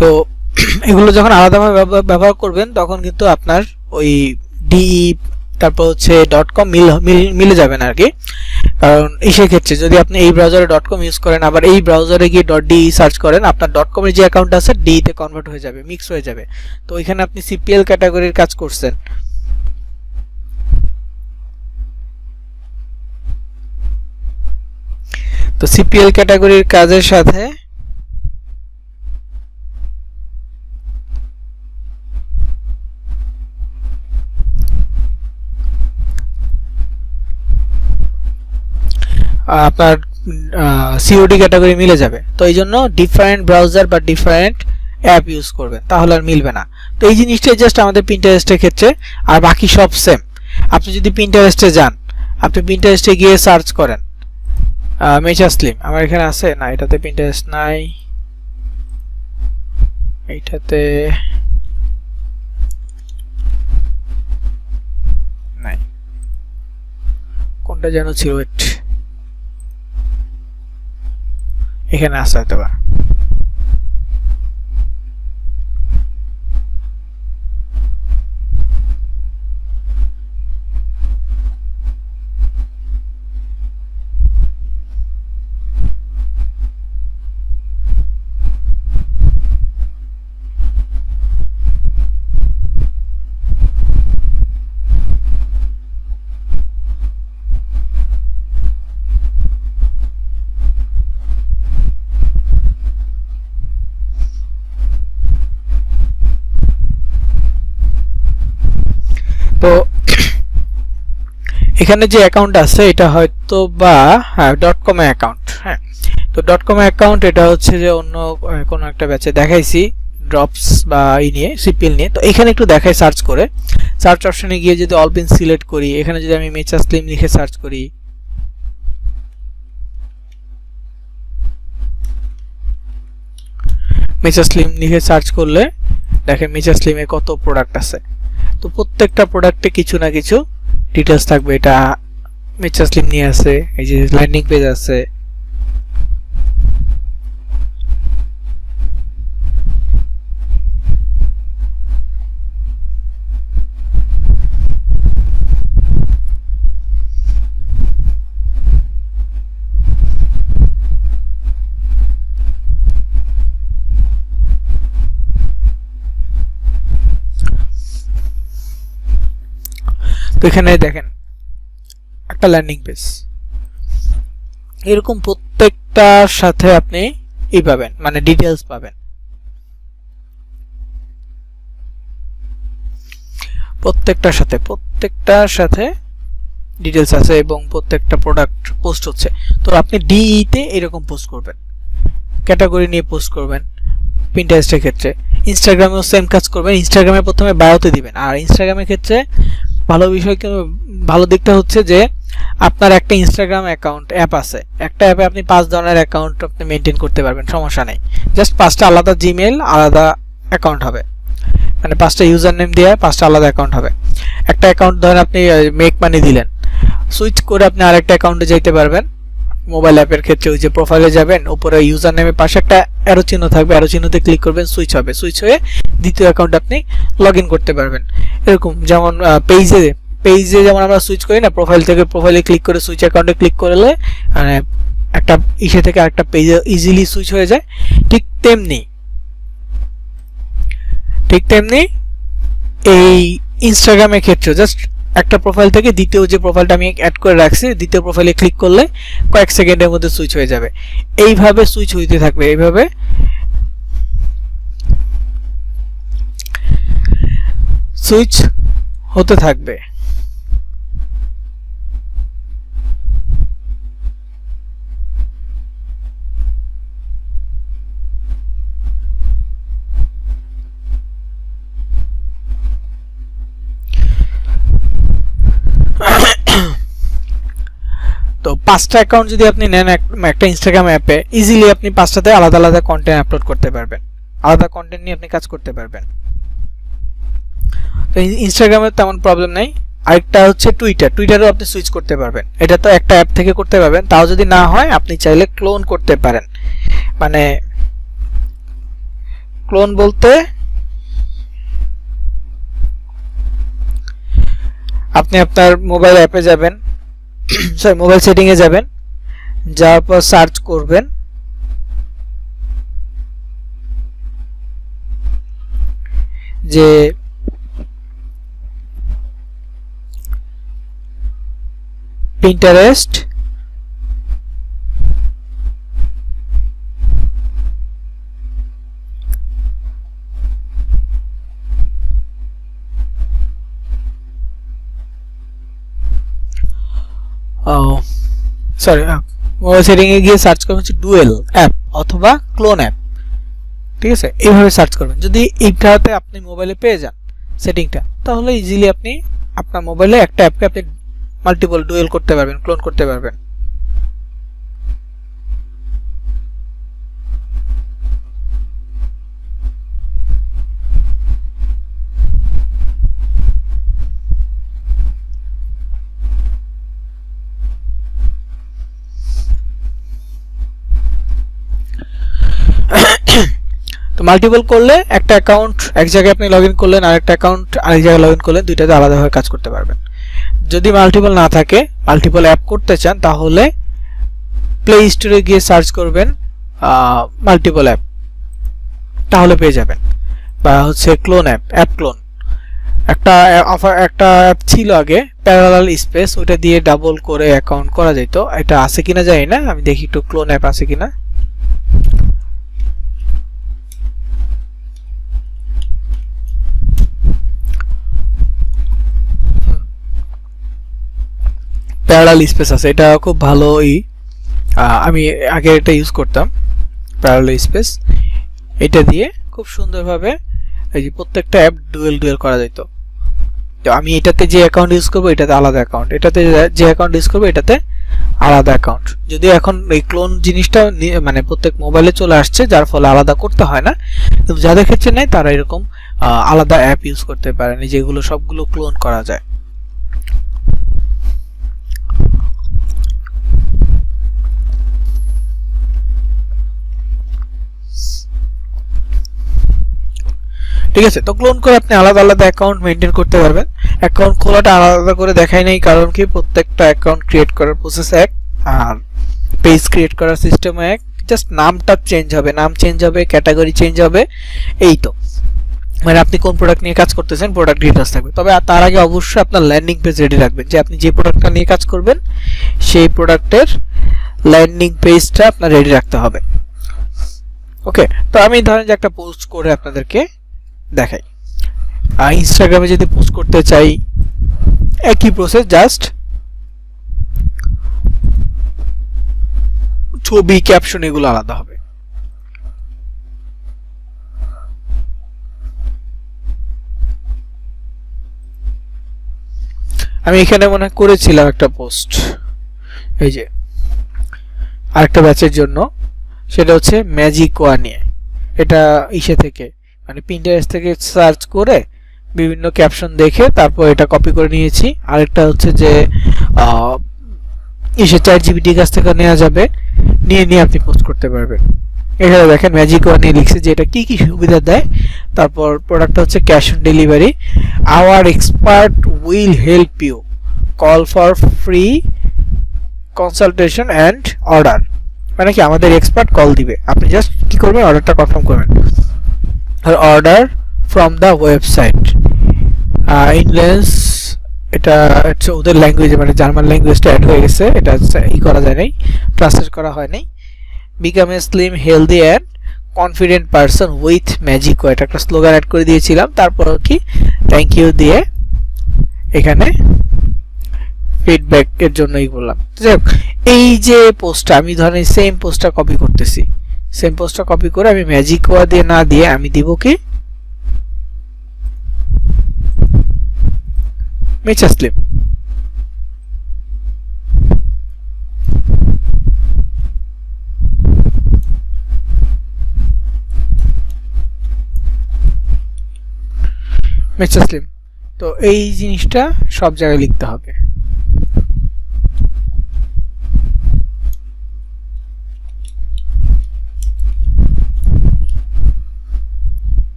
তো এগুলো যখন আলাদাভাবে ব্যবহার করবেন তখন কিন্তু আপনার ওই ডি তারপর হচ্ছে .com মিলে যাবেন আর কি। কারণ এই ক্ষেত্রে যদি আপনি এই ব্রাউজারে .com ইউজ করেন, আবার এই ব্রাউজারে গিয়ে .de সার্চ করেন, আপনার .com এর যে অ্যাকাউন্ট আছে ডি তে কনভার্ট হয়ে যাবে, মিক্স হয়ে যাবে। তো এখানে আপনি সিপিএল ক্যাটাগরির কাজ করছেন। তো সিপিএল ক্যাটাগরির কাজের সাথে আপনার সিওডি ক্যাটাগরি মিলে যাবে। তো এই জন্য ডিফারেন্ট ব্রাউজার বা ডিফারেন্ট অ্যাপ ইউজ করবেন, তাহলে আর মিলবে না। তো এই জিনিসটাই জাস্ট আমাদের পিন্টারেস্টের ক্ষেত্রে, আর বাকি সব সেম। আপনি যদি পিন্টারেস্টে যান, আপনি পিন্টারেস্টে গিয়ে সার্চ করেন মেচা স্লিম, আমার এখানে আছে না, এটাতে পিন্টারেস্ট নাই, এইটাতে নাই, কোনটা যেন ছিল, এখানে আছে হয়তো বা। তো এখানে যে অ্যাকাউন্ট আছে এটা হয়তো বা .com এর অ্যাকাউন্ট। হ্যাঁ, তো .com এর অ্যাকাউন্ট এটা হচ্ছে যে অন্য কোনো একটা ব্যাচে দেখাইছি ড্রপস বা নিয়ে সিপিএল নিয়ে। তো এখানে একটু দেখাই, সার্চ করে সার্চ অপশনে গিয়ে যদি অল পিন সিলেক্ট করি, এখানে যদি আমি মেচা স্লিম লিখে সার্চ করি, মেচা স্লিম লিখে সার্চ করলে দেখেন মেচা স্লিমে কত প্রোডাক্ট আছে। তো প্রত্যেকটা প্রোডাক্টে কিছু না কিছু ডিটেলস থাকবে। এটা মেচা স্লিম নিয়ে আছে, এই যে ল্যান্ডিং পেজ আছে, তো এখানে দেখেন একটা ল্যান্ডিং পেজ, এরকম প্রত্যেকটার সাথে আপনি এই পাবেন, মানে ডিটেলস পাবেন। প্রত্যেকটার সাথে ডিটেলস আছে এবং প্রত্যেকটা প্রোডাক্ট পোস্ট হচ্ছে। তো আপনি ডিই তে এরকম পোস্ট করবেন, ক্যাটাগরি নিয়ে পোস্ট করবেন। পিন্টারেস্টের ক্ষেত্রে ইনস্টাগ্রামেও সেম কাজ করবেন। ইনস্টাগ্রামে প্রথমে বায়োতে দিবেন। আর ইনস্টাগ্রামের ক্ষেত্রে ভালো দিকটা হচ্ছে যে আপনার একটা ইনস্টাগ্রাম অ্যাপ আছে, একটা অ্যাপে আপনি 5 ধরনের অ্যাকাউন্ট আপনি মেনটেন করতে পারবেন, সমস্যা নেই। জাস্ট 5টা আলাদা জিমেল, আলাদা অ্যাকাউন্ট হবে, মানে 5টা ইউজার নেম দিয়ে 5টা আলাদা অ্যাকাউন্ট হবে। একটা অ্যাকাউন্ট ধরেন আপনি মেক মানি দিলেন, সুইচ করে আপনি আরেকটা অ্যাকাউন্টে যেতে পারবেন। মোবাইল অ্যাপের ক্ষেত্রে ওই যে প্রোফাইলে যাবেন, উপরে ইউজার নেমের পাশে একটা অ্যারো চিহ্ন থাকবে, অ্যারো চিহ্নতে ক্লিক করবেন, সুইচ হবে, সুইচ হয়ে দ্বিতীয় অ্যাকাউন্টে আপনি লগ ইন করতে পারবেন। এরকম যেমন পেজে যেমন আমরা সুইচ করি না, প্রোফাইল থেকে প্রোফাইলে ক্লিক করে সুইচ অ্যাকাউন্টে ক্লিক করলে একটা ইসে থেকে আরেকটা পেজে ইজিলি সুইচ হয়ে যায়। ঠিক তেমনি এই ইনস্টাগ্রামের ক্ষেত্রে জাস্ট একটা প্রোফাইল থেকে দ্বিতীয় যে প্রোফাইলটা আমি অ্যাড করে রাখছি, দ্বিতীয় প্রোফাইলে ক্লিক করলে কয়েক সেকেন্ডের মধ্যে সুইচ হয়ে যাবে। এইভাবে সুইচ হইতে থাকবে, এইভাবে। সুইচ হতে থাকবে। তো 5টা অ্যাকাউন্ট যদি আপনি নেন একটা ইনস্টাগ্রাম অ্যাপে, ইজিলি আপনি 5টাতে আলাদা আলাদা কন্টেন্ট আপলোড করতে পারবেন, আলাদা কন্টেন্ট নিয়ে আপনি কাজ করতে পারবেন। তো ইনস্টাগ্রামে তেমন প্রবলেম নাই। আরেকটা হচ্ছে টুইটারও আপনি সুইচ করতে পারবেন। এটা তো একটা অ্যাপ থেকে করতে পারবেন, তাও যদি না হয় আপনি চাইলে ক্লোন করতে পারেন। মানে ক্লোন বলতে আপনি আপনার মোবাইল অ্যাপে যাবেন, সরি মোবাইল সেটিং এ যাবেন, যাওয়ার পর সার্চ করবেন যে Pinterest সরি মোবাইল সেটিং এ গিয়ে সার্চ করবেন হচ্ছে ডুয়েল অ্যাপ অথবা ক্লোন অ্যাপ। ঠিক আছে, এইভাবে সার্চ করবেন। যদি এইটাতে আপনি মোবাইলে পেয়ে যান সেটিংটা, তাহলে ইজিলি আপনি আপনার মোবাইলে একটা অ্যাপকে আপনি মাল্টিপল ডুয়েল করতে পারবেন, ক্লোন করতে পারবেন। তো মাল্টিপল করলে একটা অ্যাকাউন্ট এক জায়গায় আপনি লগইন করলেন, আরেকটা অ্যাকাউন্ট আরেক জায়গায় লগইন করলেন, দুইটাতে আলাদাভাবে কাজ করতে পারবেন। যদি মাল্টিপল না থাকে, মাল্টিপল অ্যাপ করতে চান, তাহলে প্লে স্টোরে গিয়ে সার্চ করবেন মাল্টিপল অ্যাপ, তাহলে পেয়ে যাবেন। বা হচ্ছে ক্লোন অ্যাপ ক্লোন একটা অ্যাপ ছিল আগে, প্যারালাল স্পেস, ওটা দিয়ে ডাবল করে অ্যাকাউন্ট করা যেত। এটা আছে কিনা জানি না, আমি দেখি একটু ক্লোন অ্যাপ আছে কিনা। প্যারালাল স্পেস আছে, এটা খুব ভালোই, আমি আগে এটা ইউজ করতাম প্যারালাল স্পেস। এটা দিয়ে খুব সুন্দরভাবে এই যে প্রত্যেকটা অ্যাপ ডুয়েল করা যেত। তো আমি এটাতে যে অ্যাকাউন্ট ইউজ করবো এটাতে আলাদা অ্যাকাউন্ট, এটাতে যে অ্যাকাউন্ট ইউজ করবো এটাতে আলাদা অ্যাকাউন্ট। যদিও এখন এই ক্লোন জিনিসটা মানে প্রত্যেক মোবাইলে চলে আসছে, যার ফলে আলাদা করতে হয় না, কিন্তু যাদের ক্ষেত্রে নেই তারা এরকম আলাদা অ্যাপ ইউজ করতে পারেন, যেগুলো সবগুলো ক্লোন করা যায়। ঠিক আছে, তো ক্লোন করে আপনি আলাদা আলাদা অ্যাকাউন্ট মেনটেন করতে পারবেন। অ্যাকাউন্ট খোলাটা আলাদা করে দেখাই নাই, কারণ কি প্রত্যেকটা অ্যাকাউন্ট ক্রিয়েট করার প্রসেস এক, আর পেজ ক্রিয়েট করার সিস্টেম এক, জাস্ট নামটা চেঞ্জ হবে, নাম চেঞ্জ হবে, ক্যাটাগরি চেঞ্জ হবে, এই তো। মানে আপনি কোন প্রোডাক্ট নিয়ে কাজ করতেছেন প্রোডাক্ট ডিটেইলস থাকবে। তবে তার আগে অবশ্যই আপনার ল্যান্ডিং পেজ রেডি রাখবেন, যে আপনি যে প্রোডাক্টটা নিয়ে কাজ করবেন সেই প্রোডাক্টের ল্যান্ডিং পেজটা আপনার রেডি রাখতে হবে। ওকে, তো আমি ধরেন যে একটা পোস্ট করে আপনাদেরকে দেখাই। ইনস্টাগ্রামে যদি পোস্ট করতে চাই একই প্রসেস, জাস্ট ছবি ক্যাপশন এগুলো আলাদা হবে। আমি এখানে মনে করেছিলাম একটা পোস্ট, এই যে আরেকটা ব্যাচের জন্য, সেটা হচ্ছে ম্যাজিক ওয়া নিয়ে। এটা ইসে থেকে মানে Pinterest থেকে সার্চ করে বিভিন্ন ক্যাপশন দেখে তারপর এটা কপি করে নিয়েছি। আরেকটা হচ্ছে যে ইসে ChatGPT কাছ থেকে নেওয়া যাবে, নিয়ে আপনি পোস্ট করতে পারবেন। এখানে দেখেন ম্যাজিক ওয়ান নিয়ে লিখছে যে এটা কি কি সুবিধা দেয়। তারপর প্রোডাক্টটা হচ্ছে cash on delivery, our expert will help you, call for free consultation and order. মানে কি আমাদের এক্সপার্ট কল দিবে, আপনি জাস্ট কি করবেন অর্ডারটা কনফার্ম করবেন। আর অর্ডার ফ্রম দ্য ওয়েবসাইট ইনলেস, এটা হচ্ছে ওদের ল্যাঙ্গুয়েজে, মানে জার্মান ল্যাঙ্গুয়েজটা অ্যাড হয়ে গেছে, এটা ই করা যায় নাই, ট্রান্সলেট করা হয় নাই। Become a slim healthy and confident person with ম্যাজিকো, এটা একটা স্লোগান অ্যাড করে দিয়েছিলাম। তারপর কি থ্যাংক ইউ দিয়ে এখানে ফিডব্যাক এর জন্যই বললাম। যাই হোক, এই যে পোস্টটা আমি ধরেন সেম পোস্টটা কপি করতেছি, সেম পোস্টটা কপি করে আমি ম্যাজিকো দিয়ে না দিয়ে আমি দিব কি মেচাসলিম। মেচাসলিম, তো এই জিনিসটা সব জায়গায় লিখতে হবে।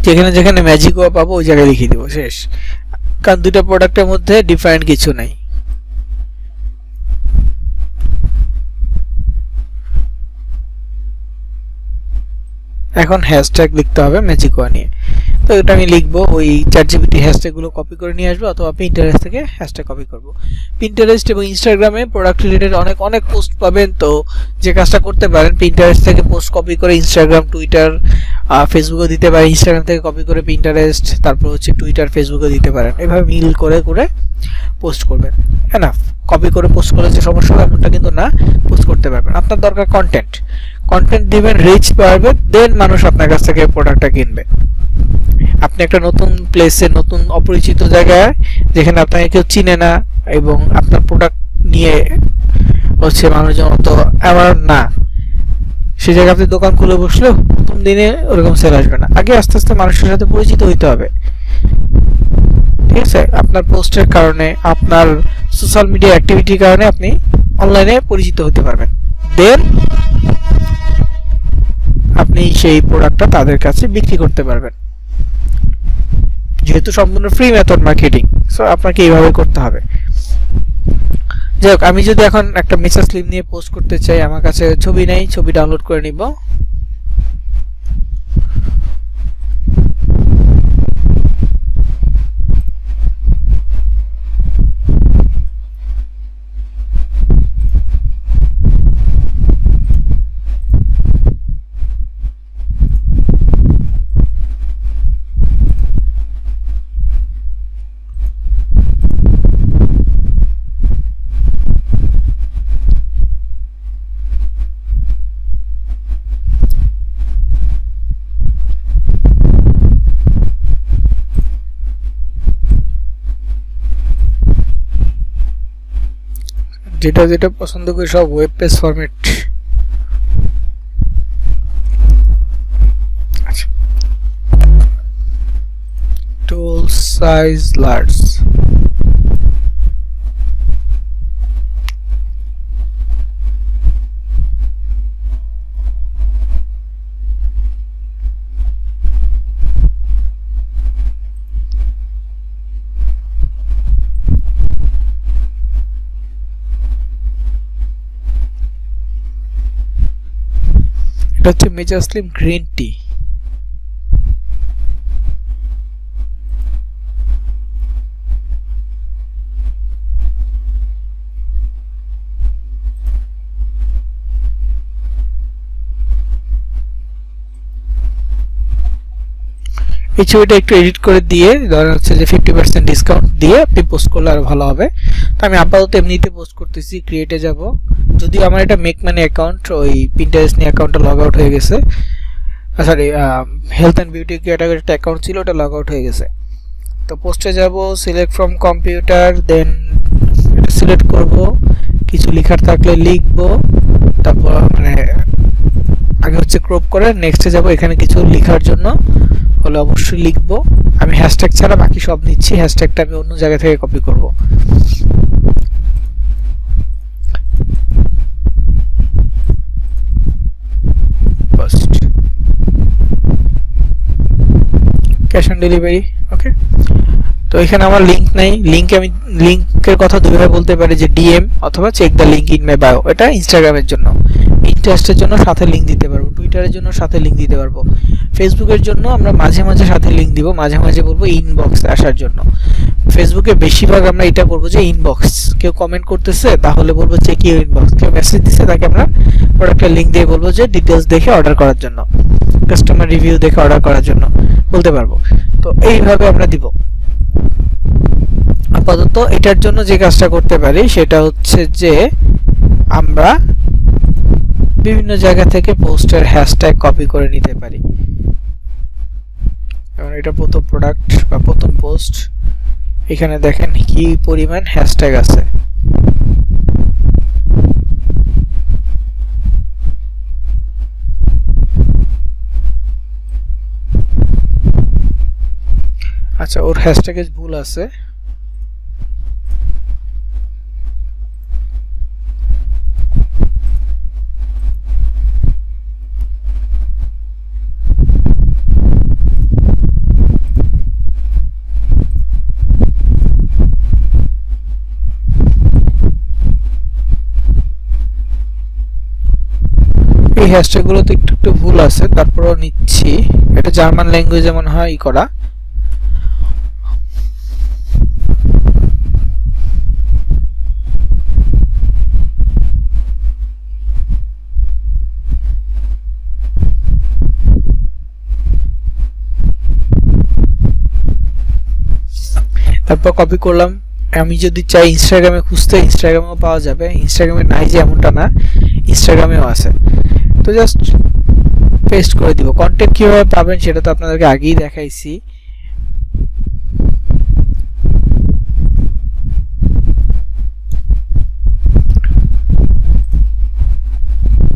যেখানে যেখানে ম্যাজিকো পাবো ওই জায়গায় লিখে দিব, শেষ। কারণ দুটো প্রোডাক্টের মধ্যে ডিফারেন্ট কিছু নাই। এখন হ্যাশট্যাগ লিখতে হবে ম্যাজিকো নিয়ে, তো এটা আমি লিখবো ওই চ্যাটজিপিটি হ্যাশট্যাগুলো কপি করে নিয়ে আসবো, অথবা পিন্টারেস্ট থেকে হ্যাশট্যাগ কপি করব। পিন্টারেস্ট এবং ইনস্টাগ্রামে প্রোডাক্ট রিলেটেড অনেক অনেক পোস্ট পাবেন, তো যে কাজটা করতে পারেন পিন্টারেস্ট থেকে পোস্ট কপি করে ইনস্টাগ্রাম, টুইটার, ফেসবুকে দিতে পারেন। ইনস্টাগ্রাম থেকে কপি করে পিন্টারেস্ট, তারপর হচ্ছে টুইটার, ফেসবুকে দিতে পারেন। এভাবে মিল করে করে পোস্ট করবেন। এনাফ। কপি করে পোস্ট করলে যে সমস্যা হবে এমনটা কিন্তু না, পোস্ট করতে পারবেন। আপনার দরকার কন্টেন্ট, কন্টেন্ট দিবেন, রিচ পাবে, দেন মানুষ আপনার কাছ থেকে প্রোডাক্টটা কিনবে। আপনি একটা নতুন প্লেসে, নতুন অপরিচিত জায়গায় যেখানে আপনাকে কেউ চিনে না এবং আপনার প্রোডাক্ট নিয়ে হচ্ছে মানুষজন অত অ্যাওয়ার না, সেই জায়গায় আপনি দোকান খুলে বসলেও প্রথম দিনে ওরকম সেল আসবে না। আগে আস্তে আস্তে মানুষের সাথে পরিচিত হইতে হবে, ঠিক আছে? আপনার পোস্টের কারণে, আপনার সোশ্যাল মিডিয়া অ্যাক্টিভিটির কারণে আপনি অনলাইনে পরিচিত হতে পারবেন, দেন আপনি সেই প্রোডাক্টটা তাদের কাছে বিক্রি করতে পারবেন। যেহেতু সম্পূর্ণ ফ্রি মেথড মার্কেটিং, সো আপনাকে এইভাবে করতে হবে। যাই হোক, আমি যদি এখন একটা মেচাসলিম নিয়ে পোস্ট করতে চাই, আমার কাছে ছবি নেই, ছবি ডাউনলোড করে নিব। যেটা যেটা পছন্দ করি সব ওয়েব পেজ ফরম্যাট। টুল সাইজ লার্জ, এটা হচ্ছে মেচাসলিম গ্রিন টি। এই ছবিটা একটু এডিট করে দিয়ে ধরেন হচ্ছে যে 50% ডিসকাউন্ট দিয়ে আপনি পোস্ট করলে আরো ভালো হবে। তো আমি আপাতত এমনিতে পোস্ট করতেছি, ক্রিয়েটে যাব। যদিও আমার এটা মেক মানি অ্যাকাউন্ট, ওই পিন্টারেস্ট নিয়ে অ্যাকাউন্টটা লগ আউট হয়ে গেছে, sorry health and beauty category একটা অ্যাকাউন্ট ছিল, ওটা লগ আউট হয়ে গেছে। তো পোস্টে যাব, সিলেক্ট ফ্রম কম্পিউটার, দেন এটা সিলেক্ট করব, কিছু লেখার থাকলে লিখব, তারপর মানে আগে হচ্ছে ক্রপ করে নেক্সটে যাব। এখানে কিছু লেখার জন্য হলে অবশ্যই লিখব। আমি হ্যাশট্যাগ ছাড়া বাকি সব নিচ্ছি, হ্যাশট্যাগটা আমি অন্য জায়গা থেকে কপি করব। ফার্স্ট ক্যাশ অন ডেলিভারি, ওকে। তো এখানে আমার লিংক নাই, আমি লিংকের কথা দুইভাবে বলতে পারি, যে ডিএম অথবা check the link in my bio. এটা ইনস্টাগ্রামের জন্য, পিন্টারেস্টের জন্য সাথে লিংক দিতে পারবো, টুইটারের জন্য সাথে লিংক দিতে পারবো, ফেসবুকের জন্য আমরা মাঝে মাঝে সাথে লিংক দিব, মাঝে মাঝে বলবো ইনবক্স আসার জন্য। ফেসবুকে বেশিরভাগ আমরা এটা করবো যে ইনবক্স, কেউ কমেন্ট করতেছে তাহলে বলবো চেক ইউর ইনবক্স, কেউ মেসেজ দিচ্ছে তাকে আমরা প্রোডাক্টের লিংক দিয়ে বলবো যে ডিটেলস দেখে অর্ডার করার জন্য, কাস্টমার রিভিউ দেখে অর্ডার করার জন্য বলতে পারবো। তো এইভাবে আমরা দিব। আপাতত এটার জন্য যে কাজটা করতে পারি সেটা হচ্ছে যে আমরা বিভিন্ন জায়গা থেকে পোস্টের হ্যাশট্যাগ কপি করে নিতে পারি। কারণ এটা প্রথম প্রোডাক্ট বা প্রথম পোস্ট, এখানে দেখেন কি পরিমাণ হ্যাশট্যাগ আছে। আচ্ছা, ওর হ্যাশট্যাগে ভুল আছে, এই হ্যাশট্যাগ গুলোতে একটু একটু ভুল আছে, তারপরেও নিচ্ছি। এটা জার্মান ল্যাঙ্গুয়েজে মনে হয় ই করা। তারপর কপি করলাম। আমি যদি চাই ইনস্টাগ্রামে খুঁজতে, ইনস্টাগ্রামেও পাওয়া যাবে, ইনস্টাগ্রামে নাই যে এমনটা না, ইনস্টাগ্রামেও আছে। তো জাস্ট পেস্ট করে দিব। কন্টেন্ট কিভাবে পাবেন সেটা তো আপনাদেরকে আগেই দেখাইছি।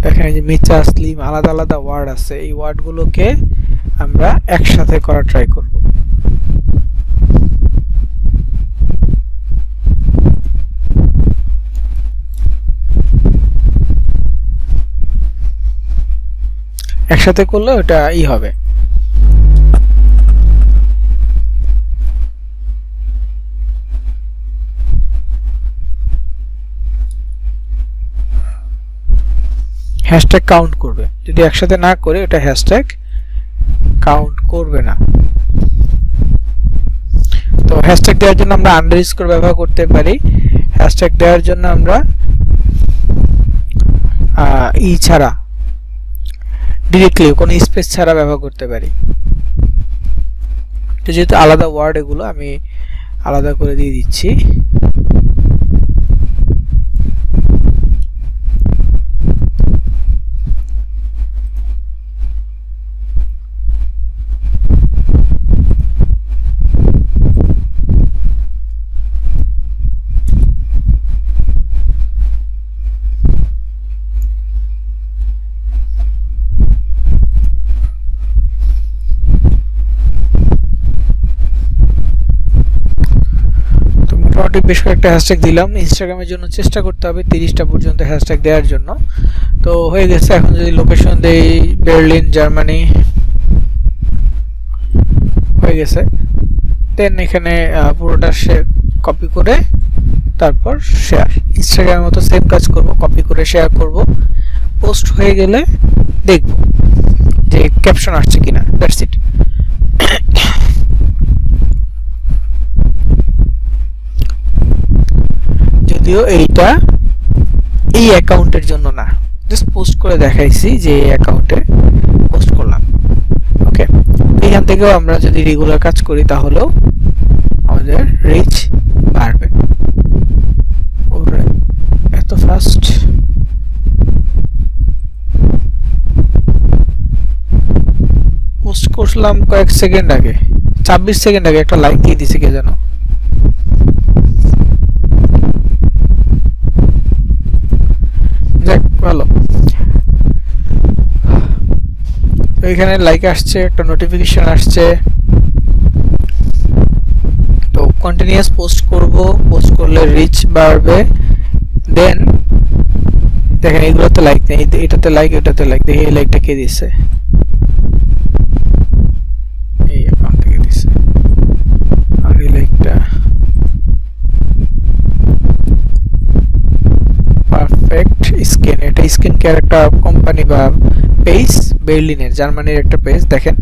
দেখেন এই যে মির্জা আসলিম, আলাদা আলাদা ওয়ার্ড আছে, এই ওয়ার্ডগুলোকে আমরা একসাথে করা ট্রাই করব। একসাথে করলে ওটা ই হবে। হ্যাশট্যাগ কাউন্ট করবে, যদি একসাথে না করে ওটা হ্যাশট্যাগ কাউন্ট করবে না। তো হ্যাশট্যাগ দেওয়ার জন্য আমরা আন্ডারস্কোর ব্যবহার করতে পারি। হ্যাশট্যাগ দেওয়ার জন্য আমরা ই ছাড়া ডিরেক্টলি কোনো স্পেস ছাড়া ব্যবহার করতে পারি। তো যেহেতু আলাদা ওয়ার্ড, এগুলো আমি আলাদা করে দিয়ে দিচ্ছি। বেশ কয়েকটা হ্যাশট্যাগ দিলাম। ইনস্টাগ্রামের জন্য চেষ্টা করতে হবে 30টা পর্যন্ত হ্যাশট্যাগ দেওয়ার জন্য। তো হয়ে গেছে। এখন যদি লোকেশন দেই বার্লিন জার্মানি, হয়ে গেছে। দেন এখানে পুরোটা কপি করে তারপর শেয়ার। ইনস্টাগ্রামের মতো সেম কাজ করব, কপি করে শেয়ার করব। পোস্ট হয়ে গেলে দেখব যে ক্যাপশন আসছে কিনা, দ্যাটস ইট। যদিও এইটা এই অ্যাকাউন্টের জন্য না, জাস্ট পোস্ট করে দেখাইছি যে এই অ্যাকাউন্টে পোস্ট করলাম। ওকে, এইখান থেকেও আমরা যদি রেগুলার কাজ করি তাহলেও আমাদের রিচ বাড়বে। এত ফাস্ট পোস্ট করলাম কয়েক সেকেন্ড আগে, 26 সেকেন্ড আগে একটা লাইক দিয়ে দিছে কে যেন। যাক, ভালো। তো এখানে লাইক আসছে, একটা নোটিফিকেশন আসছে। তো কন্টিনিউয়াস পোস্ট করব, পোস্ট করলে রিচ বাড়বে। দেন দেখেন এগুলোতে লাইক নেই, এটাতে লাইক, এটাতে লাইক। দেখি এই লাইকটা কে দিছে, এই অ্যাকাউন্ট থেকে দিছে। আর এই লাইকটা পারফেক্ট, স্কেন, এটা স্কেন কেয়ার একটা কোম্পানি বা পেজ, বার্লিনের, জার্মানির একটা পেজ। দেখেন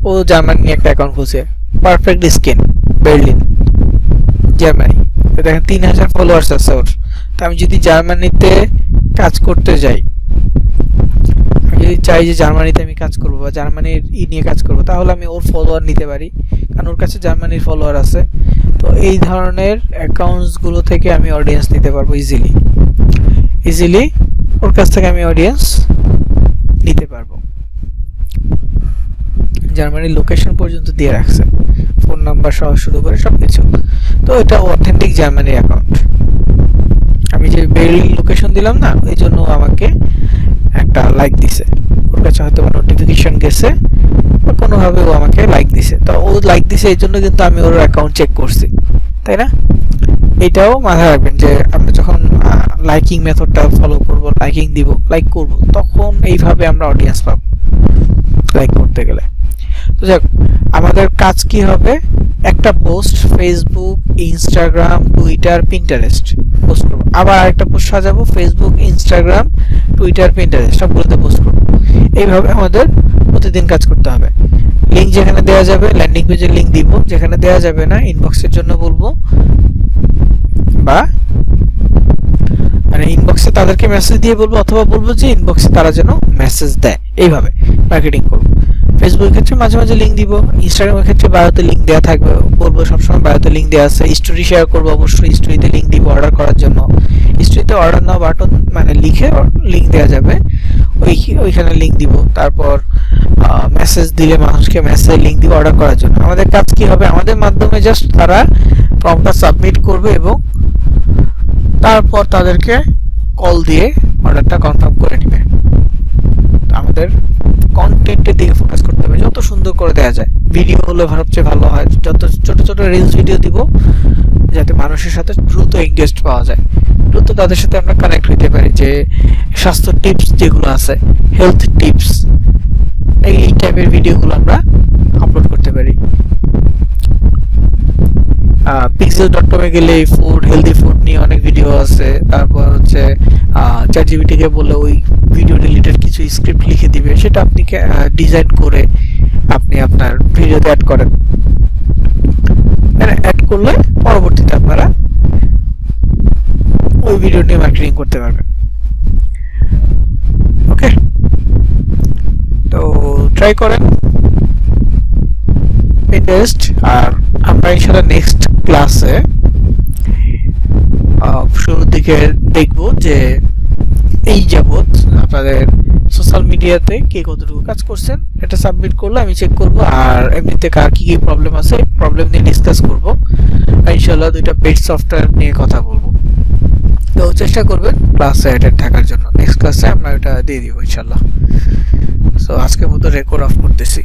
ও জার্মানি একটা অ্যাকাউন্ট খুলছে, পারফেক্ট স্কেন, বার্লিন, জার্মানি। তো দেখেন 3000 ফলোয়ার্স আছে ওর। তো আমি যদি জার্মানিতে কাজ করতে যাই, আমি যদি চাই যে জার্মানিতে আমি কাজ করবো বা জার্মানির নিয়ে কাজ করবো, তাহলে আমি ওর ফলোয়ার নিতে পারি, কারণ ওর কাছে জার্মানির ফলোয়ার আছে। তো এই ধরনের অ্যাকাউন্টসগুলো থেকে আমি অডিয়েন্স নিতে পারবো ইজিলি ওর কাছ থেকে আমি অডিয়েন্স নিতে পারবো। জার্মানির লোকেশন পর্যন্ত দিয়ে রাখছে, ফোন নাম্বার সহ শুরু করে সবকিছু। তো এটা অথেন্টিক জার্মানির অ্যাকাউন্ট। আমি যে বেরিল লোকেশন দিলাম না, এই জন্য আমাকে একটা লাইক দিছে, ওর কাছে হয়তো নোটিফিকেশন গেছে বা কোনোভাবে ও আমাকে লাইক দিছে। তো ও লাইক দিছে এই জন্য কিন্তু আমি ওর অ্যাকাউন্ট চেক করছি, তাই না? এটাও মাথায় রাখবেন যে আমরা যখন লাইকিং মেথডটা ফলো করব, লাইকিং দিব, লাইক করব, তখন এইভাবে আমরা অডিয়েন্স পাবো লাইক করতে গেলে। তো যাক, আমাদের কাজ কি হবে, একটা post Facebook, Instagram, Twitter, Pinterest post করব, আবার আরেকটা পোস্ট সাজাবো ফেসবুক, ইনস্টাগ্রাম, টুইটার, পিন্টারেস্ট সবগুলোতে পোস্ট করব। এইভাবে আমাদের প্রতিদিন কাজ করতে হবে। লিঙ্ক যেখানে দেওয়া যাবে ল্যান্ডিং পেজের লিঙ্ক দিব, যেখানে দেওয়া যাবে না ইনবক্সের জন্য বলবো, বা মানে ইনবক্সে তাদেরকে মেসেজ দিয়ে বলবো, অথবা বলবো যে ইনবক্সে তারা যেন মেসেজ দেয়। এইভাবে মার্কেটিং করব। ফেসবুকের ক্ষেত্রে মাঝে মাঝে লিঙ্ক দিব, ইনস্টাগ্রামের ক্ষেত্রে বায়োতে লিঙ্ক দেওয়া থাকবে, বলবো সবসময় বায়োতে লিঙ্ক দেওয়া আছে। স্টোরি শেয়ার করবো, অবশ্যই স্টোরিতে লিঙ্ক দিব অর্ডার করার জন্য। স্টোরিতে অর্ডার নাও বাটন মানে লিখে লিঙ্ক দেওয়া যাবে, ওইখানে লিঙ্ক দিব। তারপর মেসেজ দিলে মানুষকে মেসেজ লিঙ্ক দিব অর্ডার করার জন্য। আমাদের কাজ কি হবে, আমাদের মাধ্যমে জাস্ট তারা ফর্মটা সাবমিট করবে এবং তারপর তাদেরকে কল দিয়ে অর্ডারটা কনফার্ম করে নেবে। আমাদের কন্টেন্টের দিকে ফোকাস করতে হবে, যত সুন্দর করে দেওয়া যায়। ভিডিও হলে সবচেয়ে ভালো হয়, যত ছোট ছোট রিলস ভিডিও দিব যাতে মানুষের সাথে দ্রুত এঙ্গেজ পাওয়া যায়, দ্রুত তাদের সাথে আমরা কানেক্ট হতে পারি। যে স্বাস্থ্য টিপস যেগুলো আছে, হেলথ টিপস, এই টাইপের ভিডিওগুলো আমরা আপলোড করতে পারি। pixel.com-এ গেলে ফুড, হেলদি ফুড নিয়ে অনেক ভিডিও আছে। তারপর হচ্ছে চ্যাটজিপিটি-কে বলে ওই ভিডিও রিলেটেড কিছু স্ক্রিপ্ট লিখে দিবে, সেটা আপনি ডিজাইন করে আপনি আপনার ভিডিওতে অ্যাড করেন। অ্যাড করলে পরবর্তীতে আপনারা ওই ভিডিও নিয়ে মার্কেটিং করতে পারবেন। ওকে, তো ট্রাই করেন Pinterest। আর আমরা ইনশাআল্লাহ নেক্সট ক্লাসে শুরুর দিকে দেখব যে এই যাবৎ আপনাদের সোশ্যাল মিডিয়াতে কে কতটুকু কাজ করছেন, এটা সাবমিট করলে আমি চেক করব। আর এমনিতে কার কি কি প্রবলেম আছে, প্রবলেম নিয়ে ডিসকাস করব। ইনশাআল্লাহ দুইটা পেড সফটওয়্যার নিয়ে কথা বলবো। তো চেষ্টা করবেন ক্লাসে অ্যাটেন্ড থাকার জন্য। নেক্সট ক্লাসে আমরা এটা দিয়ে দিব ইনশাআল্লাহ। সো আজকের মতো রেকর্ড অফ করতেছি।